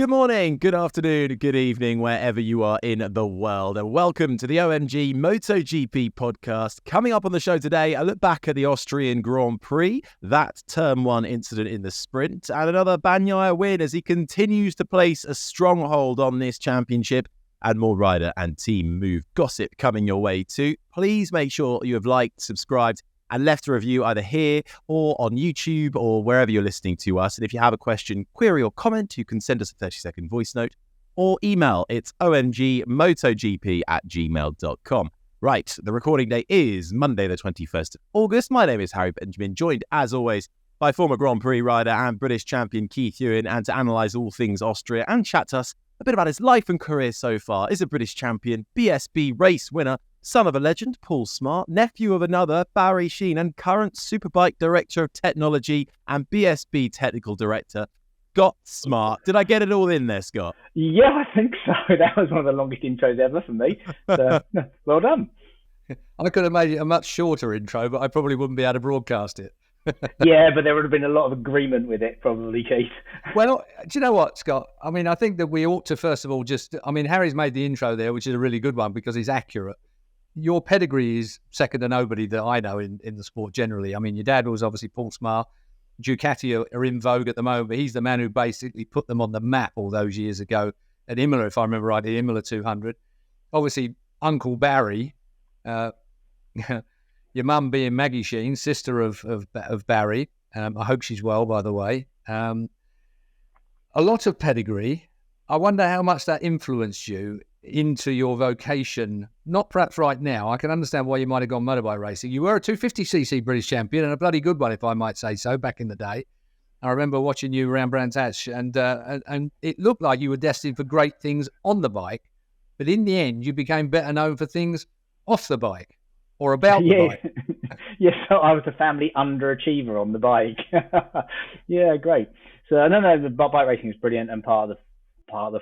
Good morning, good afternoon, good evening, wherever you are in the world. And welcome to the OMG MotoGP podcast. Coming up on the show today, a look back at the Austrian Grand Prix, that Turn 1 incident in the sprint, and another Bagnaia win as he continues to place a stronghold on this championship, and more rider and team move gossip coming your way too. Please make sure you have liked, subscribed, and left a review either here or on YouTube or wherever you're listening to us. And if you have a question, query, or comment, you can send us a 30-second voice note or email. It's omgmotogp@gmail.com. Right, the recording date is Monday the 21st of August. My name is Harry Benjamin, joined as always by former Grand Prix rider and British champion Keith Ewan, and to analyse all things Austria and chat to us a bit about his life and career so far is a British champion, BSB race winner, son of a legend, Paul Smart, nephew of another, Barry Sheene, and current Superbike Director of Technology and BSB Technical Director, Scott Smart. Did I get it all in there, Scott? Yeah, I think so. That was one of the longest intros ever for me. So, well done. I could have made it a much shorter intro, but I probably wouldn't be able to broadcast it. Yeah, but there would have been a lot of agreement with it, probably, Keith. Well, do you know what, Scott? I mean, I think that we ought to, first of all, Harry's made the intro there, which is a really good one because he's accurate. Your pedigree is second to nobody that I know in the sport generally. I mean, your dad was obviously Paul Smart. Ducati are in vogue at the moment, but he's the man who basically put them on the map all those years ago at Imola, if I remember right, the Imola 200. Obviously, Uncle Barry, your mum being Maggie Sheene, sister of Barry. I hope she's well, by the way. A lot of pedigree. I wonder how much that influenced you into your vocation, not perhaps right now. I can understand why you might have gone motorbike racing. You were a 250cc British champion, and a bloody good one, if I might say so, back in the day. I remember watching you around Brands Hatch, and it looked like you were destined for great things on the bike, but in the end, you became better known for things off the bike or about the bike. Yes, so I was a family underachiever on the bike. Yeah, great. So no, the bike racing is brilliant and part of the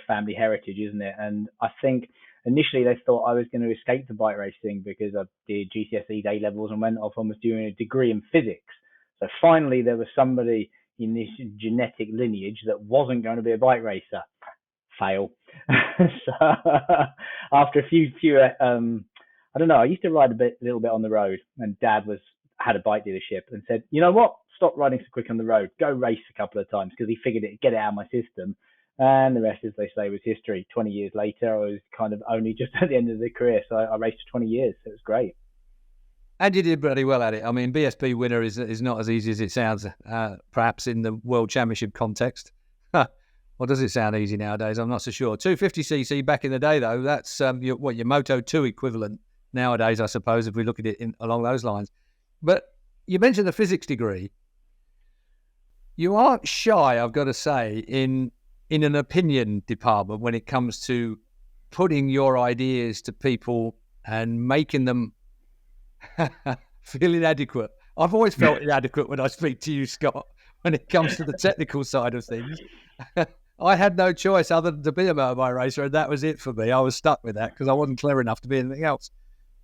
family heritage, isn't it? And I think initially they thought I was going to escape the bike racing because I did GCSE A levels and went off and was doing a degree in physics. So finally there was somebody in this genetic lineage that wasn't going to be a bike racer. Fail. So after a few I don't know, I used to ride a little bit on the road, and Dad had a bike dealership and said, you know what, stop riding so quick on the road, go race a couple of times, because he figured it'd get it out of my system. And the rest, as they say, was history. 20 years later, I was kind of only just at the end of the career, so I raced for 20 years, so it was great. And you did pretty well at it. I mean, BSB winner is not as easy as it sounds, perhaps in the World Championship context. Or does it sound easy nowadays? I'm not so sure. 250cc back in the day, though, that's your Moto2 equivalent nowadays, I suppose, if we look at it along those lines. But you mentioned the physics degree. You aren't shy, I've got to say, in an opinion department when it comes to putting your ideas to people and making them feel inadequate. I've always felt inadequate when I speak to you, Scott, when it comes to the technical side of things. I had no choice other than to be a motorbike racer, and that was it for me. I was stuck with that because I wasn't clever enough to be anything else.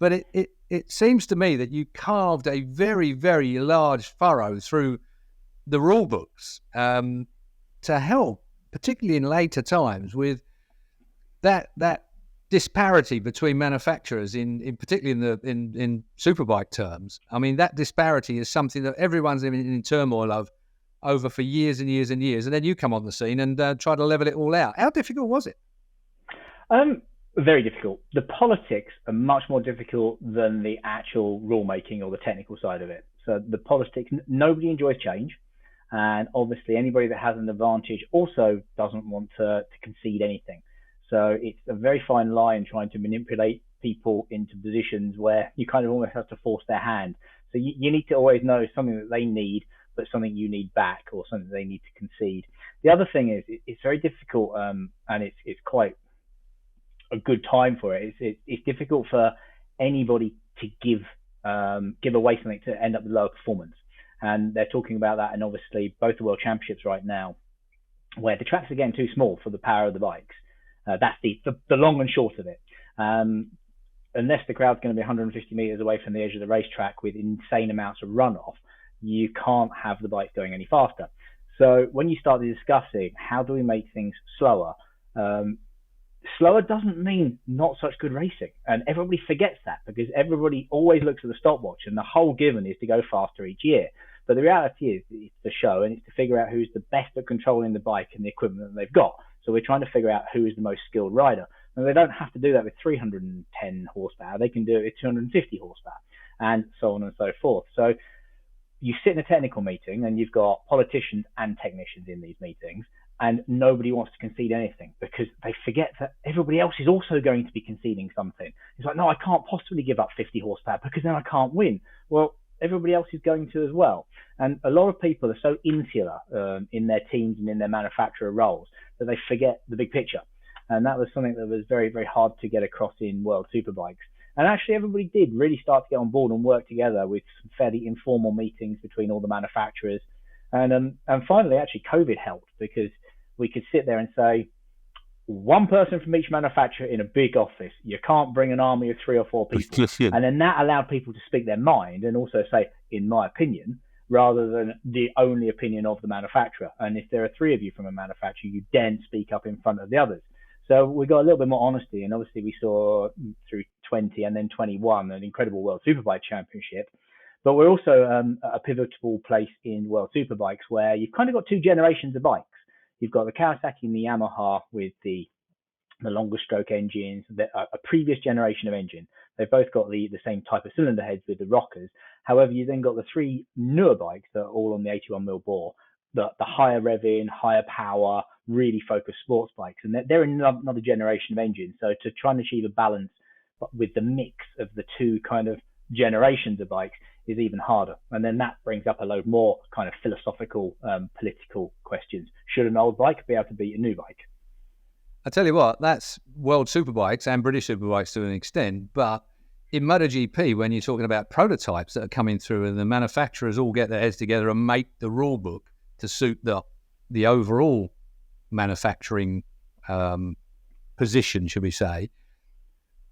But it seems to me that you carved a very, very large furrow through the rule books to help, particularly in later times, with that disparity between manufacturers, in particularly in Superbike terms. I mean, that disparity is something that everyone's in turmoil over for years and years and years, and then you come on the scene and try to level it all out. How difficult was it? Very difficult. The politics are much more difficult than the actual rulemaking or the technical side of it. So the politics, nobody enjoys change. And obviously anybody that has an advantage also doesn't want to concede anything. So it's a very fine line trying to manipulate people into positions where you kind of almost have to force their hand. So you need to always know something that they need, but something you need back, or something they need to concede. The other thing is it's very difficult, and it's quite a good time for it. It's difficult for anybody to give away something to end up with lower performance. And they're talking about that, and obviously both the World Championships right now, where the tracks are getting too small for the power of the bikes. That's the long and short of it. Unless the crowd's going to be 150 meters away from the edge of the racetrack with insane amounts of runoff, you can't have the bikes going any faster. So when you start discussing how do we make things slower, slower doesn't mean not such good racing. And everybody forgets that because everybody always looks at the stopwatch and the whole given is to go faster each year. But the reality is it's the show, and it's to figure out who's the best at controlling the bike and the equipment that they've got. So we're trying to figure out who is the most skilled rider. And they don't have to do that with 310 horsepower. They can do it with 250 horsepower and so on and so forth. So you sit in a technical meeting and you've got politicians and technicians in these meetings, and nobody wants to concede anything because they forget that everybody else is also going to be conceding something. It's like, no, I can't possibly give up 50 horsepower because then I can't win. Well, everybody else is going to as well. And a lot of people are so insular in their teams and in their manufacturer roles that they forget the big picture. And that was something that was very, very hard to get across in World Superbikes. And actually, everybody did really start to get on board and work together with some fairly informal meetings between all the manufacturers. And finally, actually, COVID helped because we could sit there and say, one person from each manufacturer in a big office. You can't bring an army of 3 or 4 people. And then that allowed people to speak their mind and also say, in my opinion, rather than the only opinion of the manufacturer. And if there are 3 of you from a manufacturer, you then speak up in front of the others. So we got a little bit more honesty. And obviously we saw through 20 and then 21 an incredible World Superbike Championship. But we're also a pivotal place in World Superbikes where you've kind of got 2 generations of bikes. You've got the Kawasaki and the Yamaha with the longer stroke engines, a previous generation of engine. They've both got the same type of cylinder heads with the rockers. However, you then got the 3 newer bikes that are all on the 81mm bore, the higher revving, higher power, really focused sports bikes. And they're another generation of engines. So to try and achieve a balance with the mix of the 2 kind of generations of bikes is even harder. And then that brings up a load more kind of philosophical, political questions. Should an old bike be able to beat a new bike? I tell you what, that's World Superbikes and British Superbikes to an extent. But in MotoGP, when you're talking about prototypes that are coming through and the manufacturers all get their heads together and make the rule book to suit the overall manufacturing position, should we say,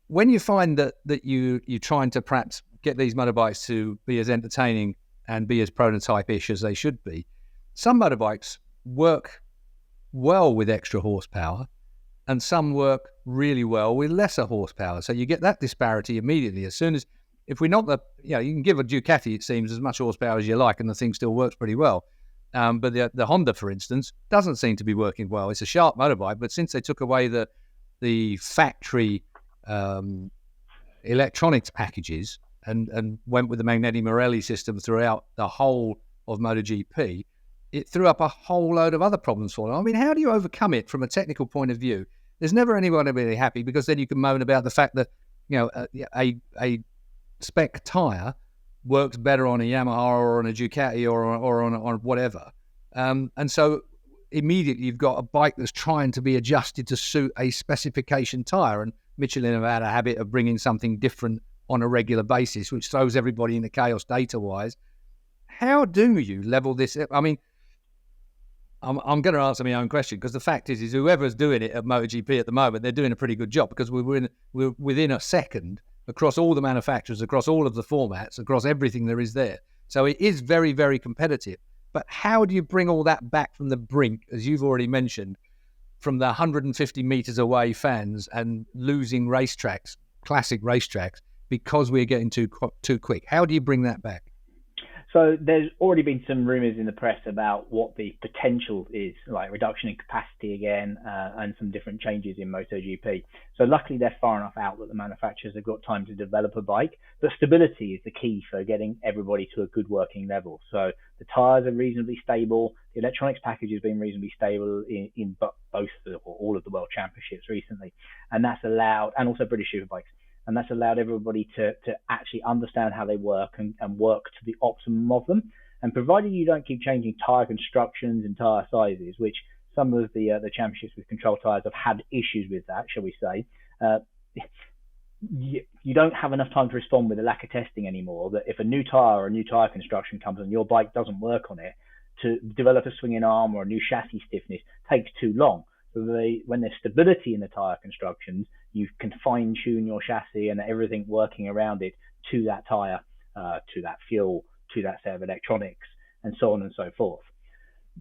when you find that you're trying to perhaps get these motorbikes to be as entertaining and be as prototype-ish as they should be, some motorbikes work well with extra horsepower and some work really well with lesser horsepower. So you get that disparity immediately. As soon as, if we're not you can give a Ducati, it seems, as much horsepower as you like and the thing still works pretty well. But the Honda, for instance, doesn't seem to be working well. It's a sharp motorbike, but since they took away the factory electronics packages and went with the Magneti Marelli system throughout the whole of MotoGP, it threw up a whole load of other problems for them. I mean, how do you overcome it from a technical point of view? There's never anyone really happy because then you can moan about the fact that, a spec tyre works better on a Yamaha or on a Ducati or on whatever. And so immediately you've got a bike that's trying to be adjusted to suit a specification tyre. And Michelin have had a habit of bringing something different on a regular basis, which throws everybody into chaos data-wise. How do you level this? I mean, I'm going to answer my own question because the fact is whoever's doing it at MotoGP at the moment, they're doing a pretty good job because we're within a second across all the manufacturers, across all of the formats, across everything there is there. So it is very, very competitive. But how do you bring all that back from the brink, as you've already mentioned, from the 150 meters away fans and losing racetracks, classic racetracks, because we're getting too quick? How do you bring that back? So there's already been some rumours in the press about what the potential is, like reduction in capacity again, and some different changes in MotoGP. So luckily they're far enough out that the manufacturers have got time to develop a bike, but stability is the key for getting everybody to a good working level. So the tyres are reasonably stable. The electronics package has been reasonably stable in both or all of the World Championships recently, and that's allowed, and also British Superbikes. And that's allowed everybody to actually understand how they work and work to the optimum of them. And provided you don't keep changing tyre constructions and tyre sizes, which some of the championships with control tyres have had issues with that, shall we say, you don't have enough time to respond with a lack of testing anymore. That if a new tyre or a new tyre construction comes and your bike doesn't work on it, to develop a swinging arm or a new chassis stiffness takes too long. So when there's stability in the tyre constructions, you can fine-tune your chassis and everything working around it to that tyre, to that fuel, to that set of electronics, and so on and so forth.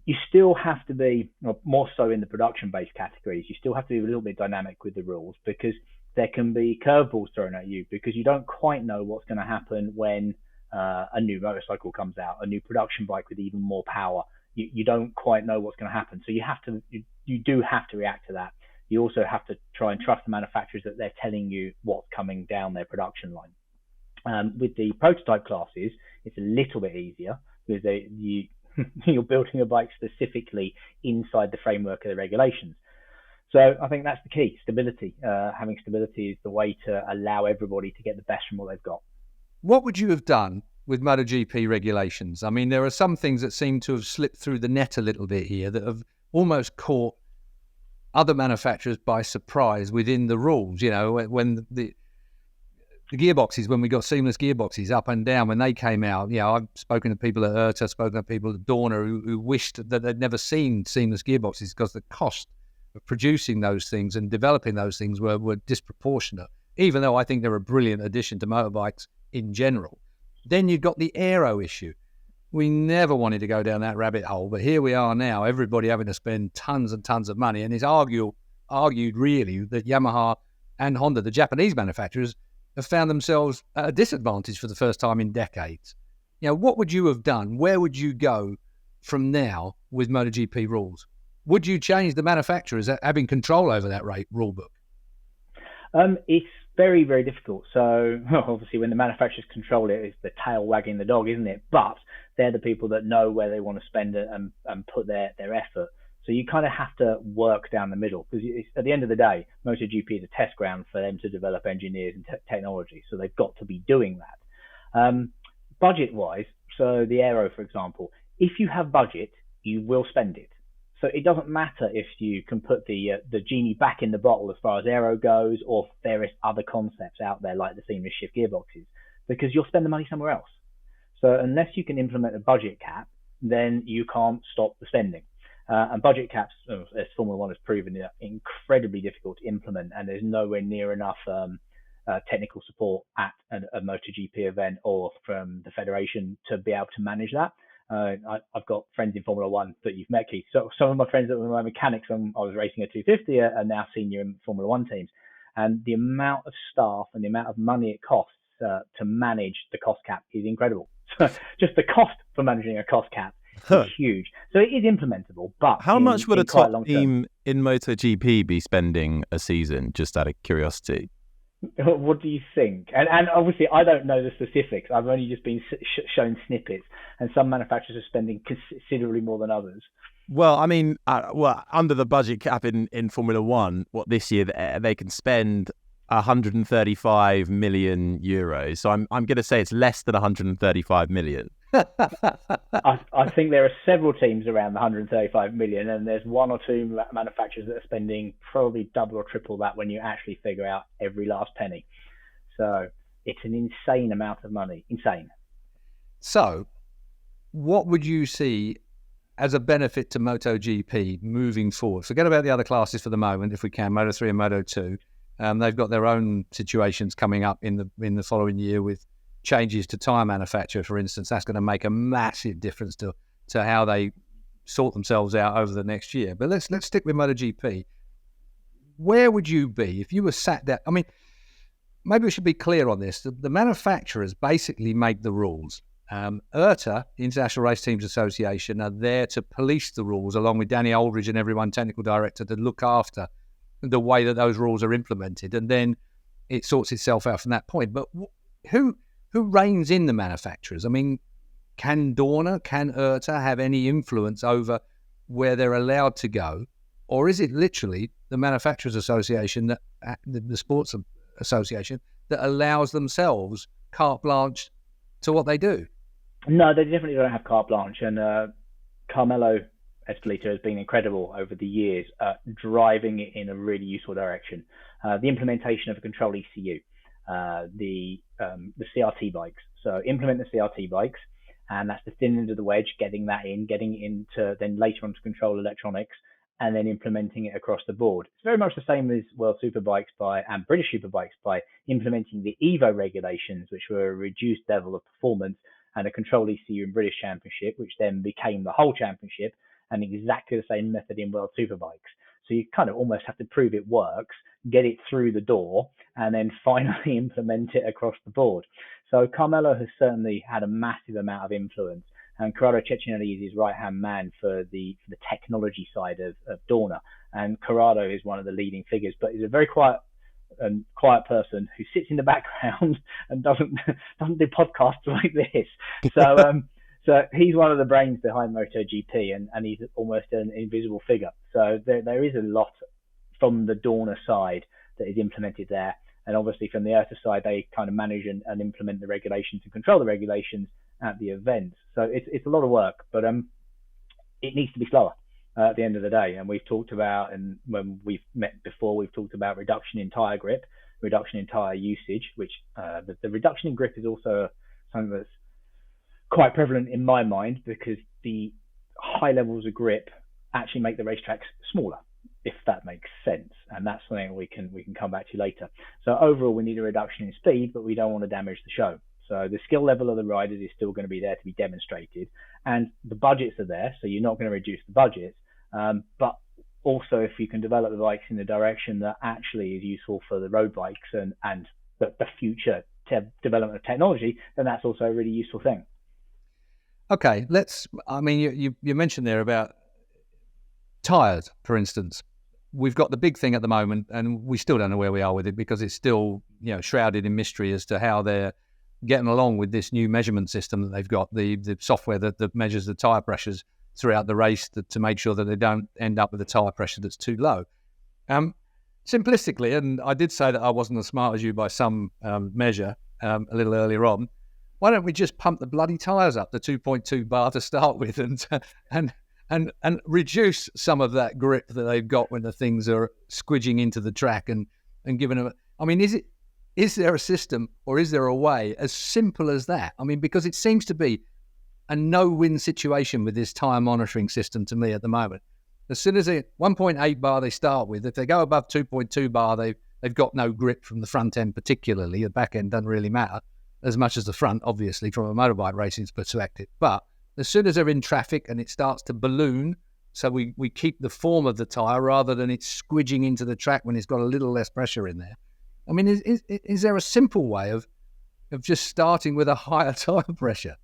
you still have to be, more so in the production-based categories, you still have to be a little bit dynamic with the rules, because there can be curveballs thrown at you, because you don't quite know what's going to happen when a new motorcycle comes out, a new production bike with even more power. You don't quite know what's going to happen. So you do have to react to that. You also have to try and trust the manufacturers that they're telling you what's coming down their production line. With the prototype classes, it's a little bit easier, because you're building a bike specifically inside the framework of the regulations. So I think that's the key, stability. Having stability is the way to allow everybody to get the best from what they've got. What would you have done with MotoGP regulations? I mean, there are some things that seem to have slipped through the net a little bit here that have almost caught other manufacturers by surprise within the rules. You know, when the gearboxes, when we got seamless gearboxes up and down, when they came out, you know, I've spoken to people at IRTA, spoken to people at Dorna who wished that they'd never seen seamless gearboxes, because the cost of producing those things and developing those things were disproportionate, even though I think they're a brilliant addition to motorbikes in general. Then you've got the aero issue. We never wanted to go down that rabbit hole, but here we are now, everybody having to spend tons and tons of money, and it's argued really that Yamaha and Honda, the Japanese manufacturers, have found themselves at a disadvantage for the first time in decades. You know, what would you have done? Where would you go from now with MotoGP rules? Would you change the manufacturers having control over that rule book? It's very, very difficult. So obviously when the manufacturers control it, it's the tail wagging the dog, isn't it? But they're the people that know where they want to spend it and put their effort. So you kind of have to work down the middle, because at the end of the day, MotoGP is a test ground for them to develop engineers and technology. So they've got to be doing that. Budget-wise, so the aero, for example, if you have budget, you will spend it. So it doesn't matter if you can put the genie back in the bottle as far as aero goes, or various other concepts out there like the seamless shift gearboxes, because you'll spend the money somewhere else. So unless you can implement a budget cap, then you can't stop the spending. And budget caps, as Formula One has proven, are incredibly difficult to implement, and there's nowhere near enough technical support at a MotoGP event or from the federation to be able to manage that. I've got friends in Formula One that you've met, Keith. So some of my friends that were my mechanics when I was racing a 250 are now senior in Formula One teams. And the amount of staff and the amount of money it costs to manage the cost cap is incredible. So just the cost for managing a cost cap is huge. So it is implementable, but how much would a top team in MotoGP be spending a season, just out of curiosity? What do you think? And obviously, I don't know the specifics. I've only just been shown snippets, and some manufacturers are spending considerably more than others. Well, I mean, under the budget cap in Formula One, this year they can spend 135 million euros. So I'm going to say it's less than 135 million. I think there are several teams around the 135 million, and there's one or two manufacturers that are spending probably double or triple that when you actually figure out every last penny. So it's an insane amount of money. Insane. So what would you see as a benefit to MotoGP moving forward? Forget about the other classes for the moment, if we can, Moto3 and Moto2. They've got their own situations coming up in the following year with changes to tyre manufacture, for instance. That's going to make a massive difference to how they sort themselves out over the next year. But let's stick with MotoGP. Where would you be if you were sat down? I mean, maybe we should be clear on this. The manufacturers basically make the rules. IRTA, the International Race Teams Association, are there to police the rules, along with Danny Aldridge and everyone, technical director, to look after the way that those rules are implemented. And then it sorts itself out from that point. But who reins in the manufacturers? I mean, can Dorna, can IRTA have any influence over where they're allowed to go? Or is it literally the Manufacturers Association, the Sports Association, that allows themselves carte blanche to what they do? No, they definitely don't have carte blanche. And Carmelo Esposito has been incredible over the years, driving it in a really useful direction. The implementation of a control ECU. The CRT bikes. So implement the CRT bikes, and that's the thin end of the wedge, getting into then later on to control electronics, and then implementing it across the board. It's very much the same as World Superbikes and British Superbikes by implementing the Evo regulations, which were a reduced level of performance, and a control ECU in British Championship, which then became the whole championship, and exactly the same method in World Superbikes. So you kind of almost have to prove it works, get it through the door, and then finally implement it across the board. So Carmelo has certainly had a massive amount of influence, and Corrado Cecchinelli is his right-hand man for the technology side of Dorna. And Corrado is one of the leading figures, but he's a very quiet person who sits in the background and doesn't do podcasts like this. So he's one of the brains behind MotoGP, and he's almost an invisible figure. So there is a lot from the Dorna side that is implemented there. And obviously from the IRTA side, they kind of manage and implement the regulations and control the regulations at the events. So it's a lot of work, but it needs to be slower at the end of the day. And we've talked about, and when we've met before, we've talked about reduction in tyre grip, reduction in tyre usage, which the reduction in grip is also something that's quite prevalent in my mind, because the high levels of grip actually make the racetracks smaller, if that makes sense. And that's something we can come back to later. So overall, we need a reduction in speed, but we don't want to damage the show. So the skill level of the riders is still going to be there to be demonstrated, and the budgets are there, so you're not going to reduce the budgets. But also, if you can develop the bikes in the direction that actually is useful for the road bikes and the future development of technology, then that's also a really useful thing. Okay, you mentioned there about tyres, for instance. We've got the big thing at the moment, and we still don't know where we are with it, because it's still, shrouded in mystery as to how they're getting along with this new measurement system that they've got, the software that measures the tyre pressures throughout the race to make sure that they don't end up with a tyre pressure that's too low. Simplistically, and I did say that I wasn't as smart as you by some measure a little earlier on, why don't we just pump the bloody tyres up to 2.2 bar to start with, and reduce some of that grip that they've got when the things are squidging into the track and giving them. I mean, is there a system, or is there a way as simple as that? I mean, because it seems to be a no-win situation with this tyre monitoring system to me at the moment. As soon as 1.8 bar they start with, if they go above 2.2 bar, they've got no grip from the front end particularly. The back end doesn't really matter as much as the front, obviously, from a motorbike racing perspective. But as soon as they're in traffic and it starts to balloon, so we keep the form of the tyre rather than it squidging into the track when it's got a little less pressure in there. I mean, is there a simple way of just starting with a higher tyre pressure?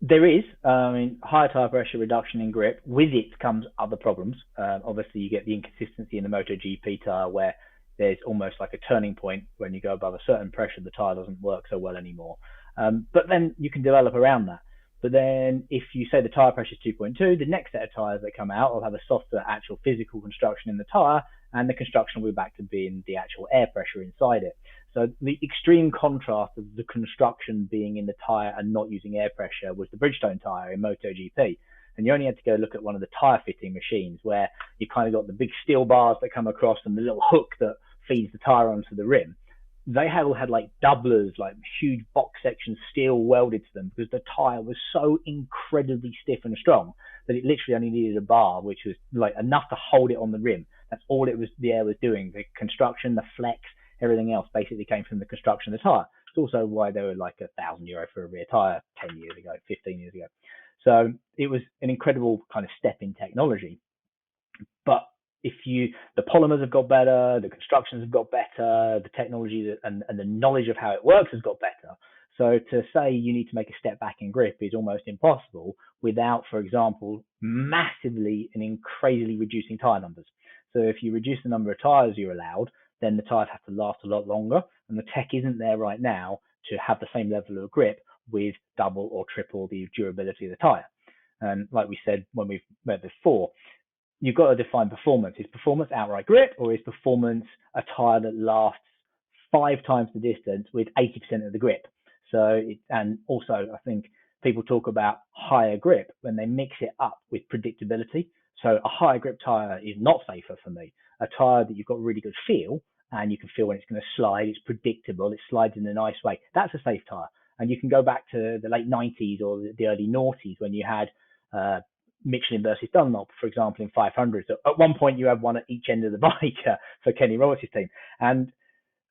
There is. Higher tyre pressure, reduction in grip. With it comes other problems. Obviously, you get the inconsistency in the MotoGP tyre, where there's almost like a turning point when you go above a certain pressure, the tyre doesn't work so well anymore. But then you can develop around that. But then if you say the tyre pressure is 2.2, the next set of tyres that come out will have a softer actual physical construction in the tyre, and the construction will be back to being the actual air pressure inside it. So the extreme contrast of the construction being in the tyre and not using air pressure was the Bridgestone tyre in MotoGP. And you only had to go look at one of the tyre fitting machines, where you kind of got the big steel bars that come across and the little hook that feeds the tyre onto the rim. They all had like doublers, like huge box section steel welded to them, because the tyre was so incredibly stiff and strong that it literally only needed a bar, which was like enough to hold it on the rim. That's all it was. The air was doing. The construction, the flex, everything else basically came from the construction of the tyre. It's also why they were like €1,000 for a rear tyre 10 years ago, 15 years ago. So it was an incredible kind of step in technology. But the polymers have got better, the constructions have got better, the technology and the knowledge of how it works has got better. So to say you need to make a step back in grip is almost impossible without, for example, massively and crazily reducing tyre numbers. So if you reduce the number of tyres you're allowed, then the tyres have to last a lot longer, and the tech isn't there right now to have the same level of grip with double or triple the durability of the tyre. And like we said when we've met before, you've got to define performance. Is performance outright grip, or is performance a tyre that lasts 5 times the distance with 80% of the grip? And also, I think people talk about higher grip when they mix it up with predictability. So a higher grip tyre is not safer for me. A tyre that you've got really good feel, and you can feel when it's going to slide, it's predictable, it slides in a nice way. That's a safe tyre. And you can go back to the late 90s or the early noughties when you had Michelin versus Dunlop, for example, in 500s. So at one point, you had one at each end of the bike for Kenny Roberts' team. And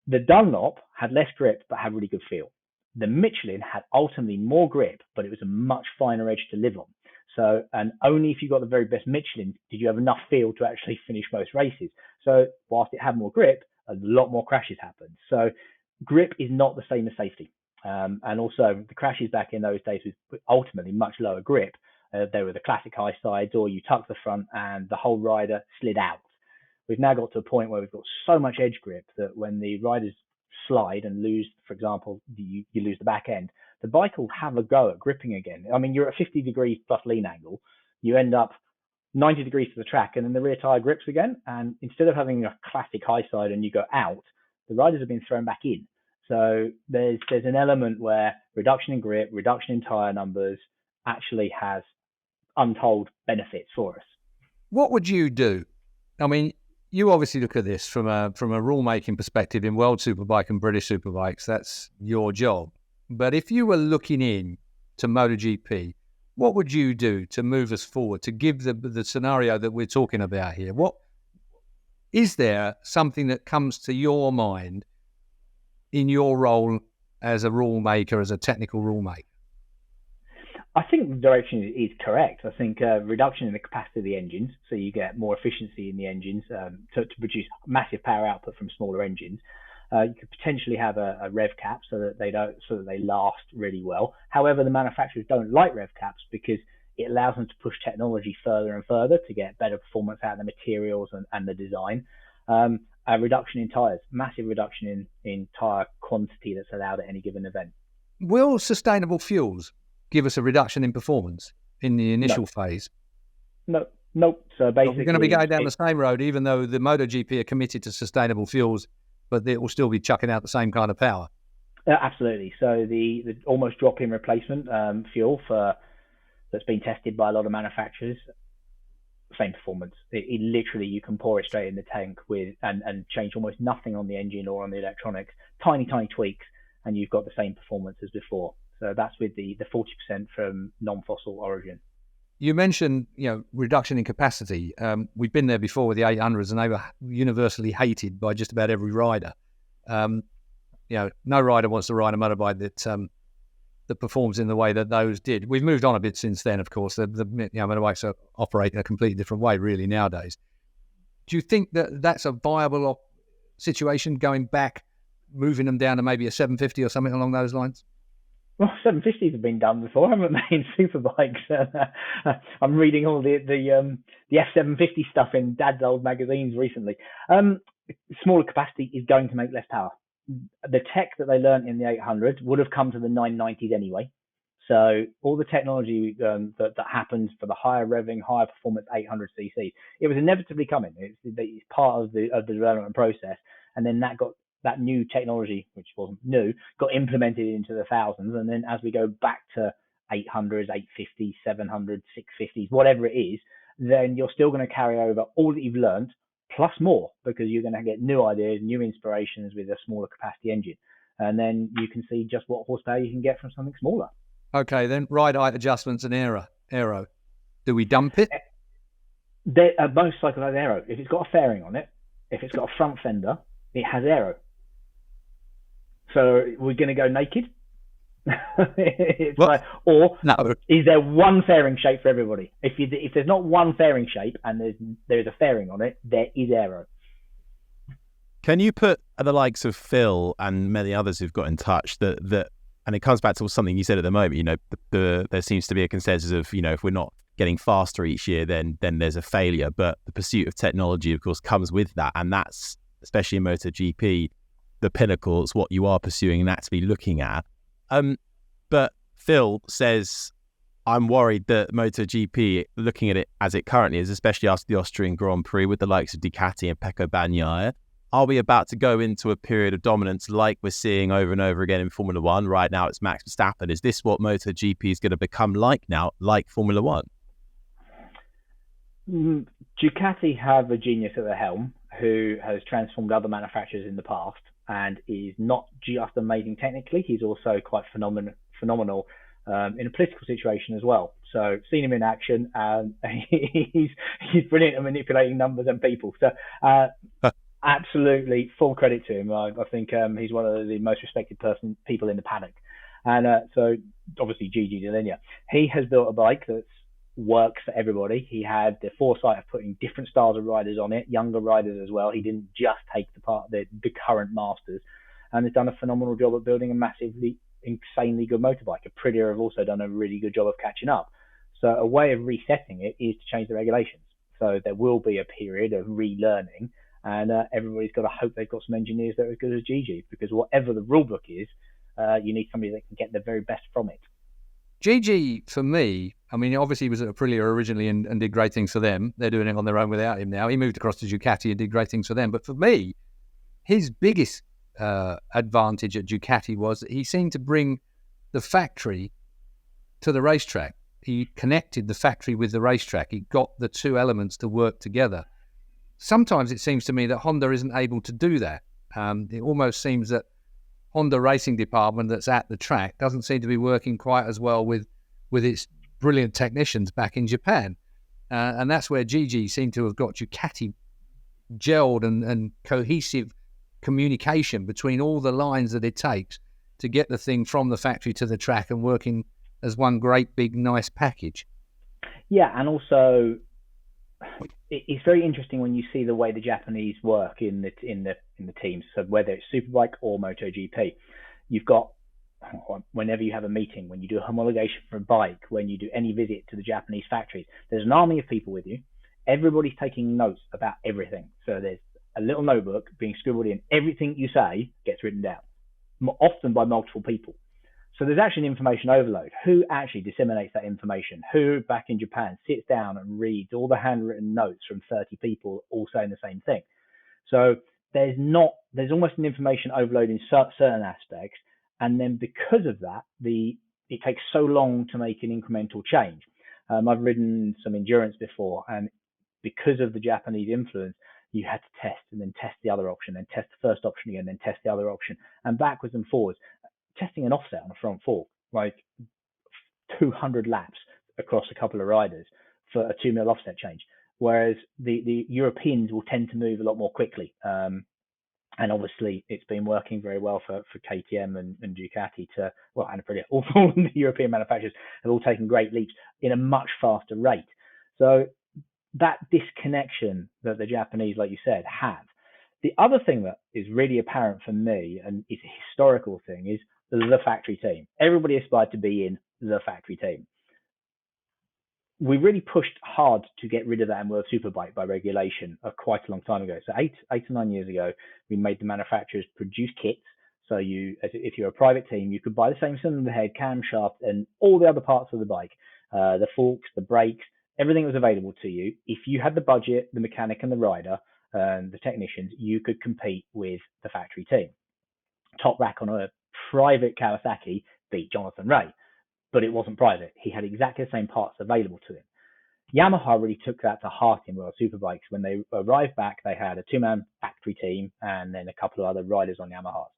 the Dunlop had less grip, but had really good feel. The Michelin had ultimately more grip, but it was a much finer edge to live on. So, and only if you got the very best Michelin did you have enough feel to actually finish most races. So whilst it had more grip, a lot more crashes happened. So grip is not the same as safety. And also the crashes back in those days was ultimately much lower grip. They were the classic high sides, or you tuck the front and the whole rider slid out. We've now got to a point where we've got so much edge grip that when the riders slide and lose, for example, you lose the back end, the bike will have a go at gripping again. I mean, you're at 50 degrees plus lean angle, you end up 90 degrees to the track, and then the rear tire grips again. And instead of having a classic high side and you go out, the riders have been thrown back in. So there's an element where reduction in grip, reduction in tire numbers actually has untold benefits for us. What would you do? I mean, you obviously look at this from a rule-making perspective in World Superbike and British Superbikes. That's your job. But if you were looking in to MotoGP, what would you do to move us forward, to give the scenario that we're talking about here? What is there something that comes to your mind in your role as a rule maker, as a technical rule maker? I think the direction is correct. I think reduction in the capacity of the engines, so you get more efficiency in the engines to produce massive power output from smaller engines. You could potentially have a rev cap so that they last really well. However, the manufacturers don't like rev caps because it allows them to push technology further and further to get better performance out of the materials and the design. A reduction in tires, massive reduction in tire quantity that's allowed at any given event. Will sustainable fuels give us a reduction in performance in the initial phase? No. So basically, we're going to be going down the same road, even though the MotoGP are committed to sustainable fuels, but it will still be chucking out the same kind of power. Absolutely. So the almost drop-in replacement fuel that's been tested by a lot of manufacturers, same performance. It literally, you can pour it straight in the tank and change almost nothing on the engine or on the electronics, tiny tweaks, and you've got the same performance as before. So that's with the 40% from non-fossil origin. You mentioned, reduction in capacity. We've been there before with the 800s, and they were universally hated by just about every rider. No rider wants to ride a motorbike that performs in the way that those did. We've moved on a bit since then, of course. The motorbikes operate in a completely different way, really, nowadays. Do you think that that's a viable situation, going back, moving them down to maybe a 750 or something along those lines? Well, 750s have been done before, haven't they, in Superbikes? I'm reading all the F750 stuff in Dad's old magazines recently. Smaller capacity is going to make less power. The tech that they learned in the 800 would have come to the 990s anyway. So all the technology that happens for the higher revving, higher performance 800cc, it was inevitably coming. It's part of the development process, and then that new technology, which wasn't new, got implemented into the thousands. And then as we go back to 800s, 850s, 700s, 650s, whatever it is, then you're still going to carry over all that you've learned plus more, because you're going to get new ideas, new inspirations with a smaller capacity engine. And then you can see just what horsepower you can get from something smaller. Okay, then ride height adjustments and aero. Do we dump it? Most cycles have aero. If it's got a fairing on it, if it's got a front fender, it has aero. So we're going to go naked? No. Is there one fairing shape for everybody? If there's not one fairing shape and there's a fairing on it, there is aero. Can you put the likes of Phil and many others who've got in touch that and it comes back to something you said at the moment, there seems to be a consensus of, if we're not getting faster each year, then there's a failure. But the pursuit of technology, of course, comes with that. And that's, especially in MotoGP, the pinnacle. It's what you are pursuing and that's to be looking at. But Phil says, I'm worried that MotoGP, looking at it as it currently is, especially after the Austrian Grand Prix with the likes of Ducati and Pecco Bagnaia, are we about to go into a period of dominance like we're seeing over and over again in Formula One? Right now it's Max Verstappen. Is this what MotoGP is going to become like now, like Formula One? Ducati have a genius at the helm who has transformed other manufacturers in the past and is not just amazing technically, he's also quite phenomenal in a political situation as well. So seen him in action, and he's brilliant at manipulating numbers and people. So absolutely full credit to him. I think he's one of the most respected people in the paddock. And so obviously Gigi Dall'Igna, he has built a bike that's works for everybody. He had the foresight of putting different styles of riders on it, younger riders as well. He didn't just take the current masters, and has done a phenomenal job at building a massively, insanely good motorbike. Aprilia have also done a really good job of catching up. So a way of resetting it is to change the regulations. So there will be a period of relearning, and everybody's got to hope they've got some engineers that are as good as Gigi, because whatever the rule book is, you need somebody that can get the very best from it. Gigi, for me, I mean, obviously he was at Aprilia originally and did great things for them. They're doing it on their own without him now. He moved across to Ducati and did great things for them. But for me, his biggest advantage at Ducati was that he seemed to bring the factory to the racetrack. He connected the factory with the racetrack. He got the two elements to work together. Sometimes it seems to me that Honda isn't able to do that. It almost seems that Honda racing department that's at the track doesn't seem to be working quite as well with its brilliant technicians back in Japan. And that's where Gigi seemed to have got Ducati gelled and cohesive communication between all the lines that it takes to get the thing from the factory to the track and working as one great big nice package. Yeah, and also it's very interesting when you see the way the Japanese work in the teams. So whether it's Superbike or MotoGP, you've got, whenever you have a meeting, when you do a homologation for a bike, when you do any visit to the Japanese factories, there's an army of people with you. Everybody's taking notes about everything. So there's a little notebook being scribbled in. Everything you say gets written down, often by multiple people. So there's actually an information overload. Who actually disseminates that information? Who back in Japan sits down and reads all the handwritten notes from 30 people all saying the same thing? So there's almost an information overload in certain aspects. And then because of that, it takes so long to make an incremental change. I've ridden some endurance before, and because of the Japanese influence, you had to test and then test the other option, then test the first option again, then test the other option, and backwards and forwards. Testing an offset on a front fork, like 200 laps across a couple of riders for a 2 mil offset change. Whereas the Europeans will tend to move a lot more quickly. And obviously it's been working very well for KTM and Ducati and Aprilia. All the European manufacturers have all taken great leaps in a much faster rate. So that disconnection that the Japanese, like you said, have. The other thing that is really apparent for me, and it's a historical thing, is the factory team. Everybody aspired to be in the factory team. We really pushed hard to get rid of that in World Superbike by regulation quite a long time ago. So eight or 9 years ago, we made the manufacturers produce kits. So if you're a private team, you could buy the same cylinder head, camshaft, and all the other parts of the bike, the forks, the brakes, everything was available to you. If you had the budget, the mechanic and the rider, and the technicians, you could compete with the factory team. Top Rack on a private Kawasaki beat Jonathan Ray, but it wasn't private. He had exactly the same parts available to him. Yamaha really took that to heart in World Superbikes. When they arrived back, they had a two-man factory team and then a couple of other riders on Yamahas.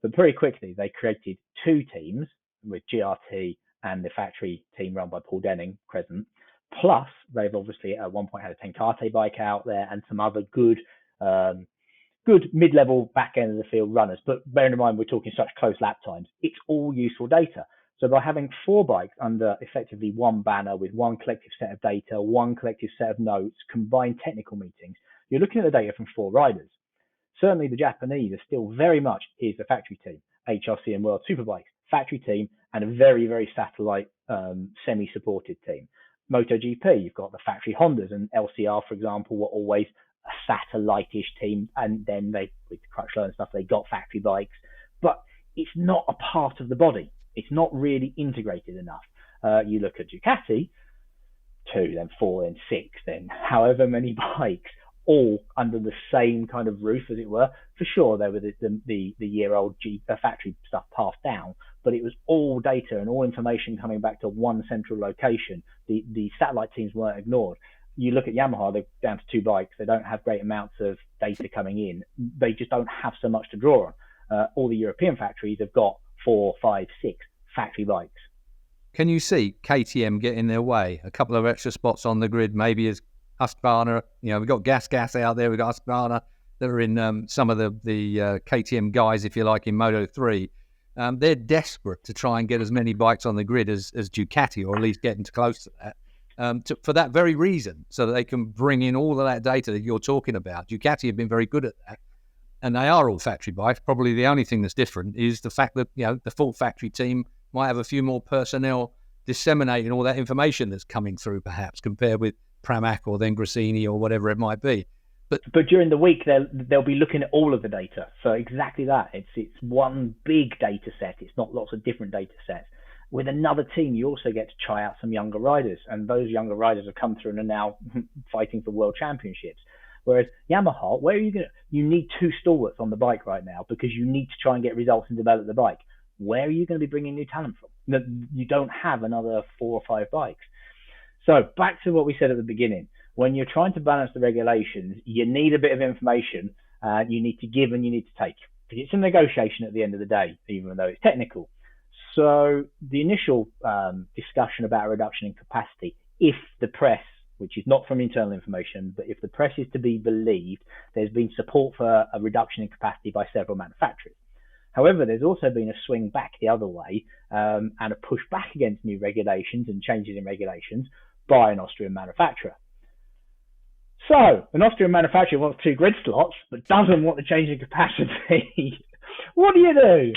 But very quickly, they created two teams with GRT and the factory team run by Paul Denning, Crescent. Plus, they've obviously at one point had a Tenkate bike out there and some other good mid-level back end of the field runners. But bearing in mind, we're talking such close lap times, it's all useful data. So by having four bikes under effectively one banner with one collective set of data, one collective set of notes, combined technical meetings, you're looking at the data from four riders. Certainly the Japanese are still very much is the factory team, HRC and World Superbikes, factory team, and a very, very satellite semi-supported team. MotoGP, you've got the factory Hondas, and LCR, for example, were always a satellite-ish team, and then with Crutchlow and stuff, they got factory bikes, but it's not a part of the body. It's not really integrated enough. You look at Ducati, 2, then 4, then 6, then however many bikes, all under the same kind of roof, as it were. For sure, there were the year-old factory stuff passed down, but it was all data and all information coming back to one central location. The satellite teams weren't ignored. You look at Yamaha, they're down to 2 bikes. They don't have great amounts of data coming in. They just don't have so much to draw on. All the European factories have got 4, 5, 6 factory bikes. Can you see KTM get in their way? A couple of extra spots on the grid, maybe as Husqvarna. We've got Gas out there. We've got Husqvarna that are in some of the KTM guys, if you like, in Moto3. They're desperate to try and get as many bikes on the grid as Ducati, or at least getting close to that. for that very reason, so that they can bring in all of that data that you're talking about. Ducati have been very good at that, and they are all factory bikes. Probably the only thing that's different is the fact that the full factory team might have a few more personnel disseminating all that information that's coming through, perhaps, compared with Pramac or then Gresini or whatever it might be. But during the week, they'll be looking at all of the data. So exactly that. It's one big data set. It's not lots of different data sets. With another team, you also get to try out some younger riders, and those younger riders have come through and are now fighting for world championships. Whereas Yamaha, you need 2 stalwarts on the bike right now because you need to try and get results and develop the bike. Where are you going to be bringing new talent from? You don't have another 4 or 5 bikes. So back to what we said at the beginning. When you're trying to balance the regulations, you need a bit of information. You need to give and you need to take. It's a negotiation at the end of the day, even though it's technical. So the initial discussion about a reduction in capacity, if the press, which is not from internal information, but if the press is to be believed, there's been support for a reduction in capacity by several manufacturers. However, there's also been a swing back the other way and a push back against new regulations and changes in regulations by an Austrian manufacturer. So, an Austrian manufacturer wants 2 grid slots, but doesn't want the change in capacity. What do you do?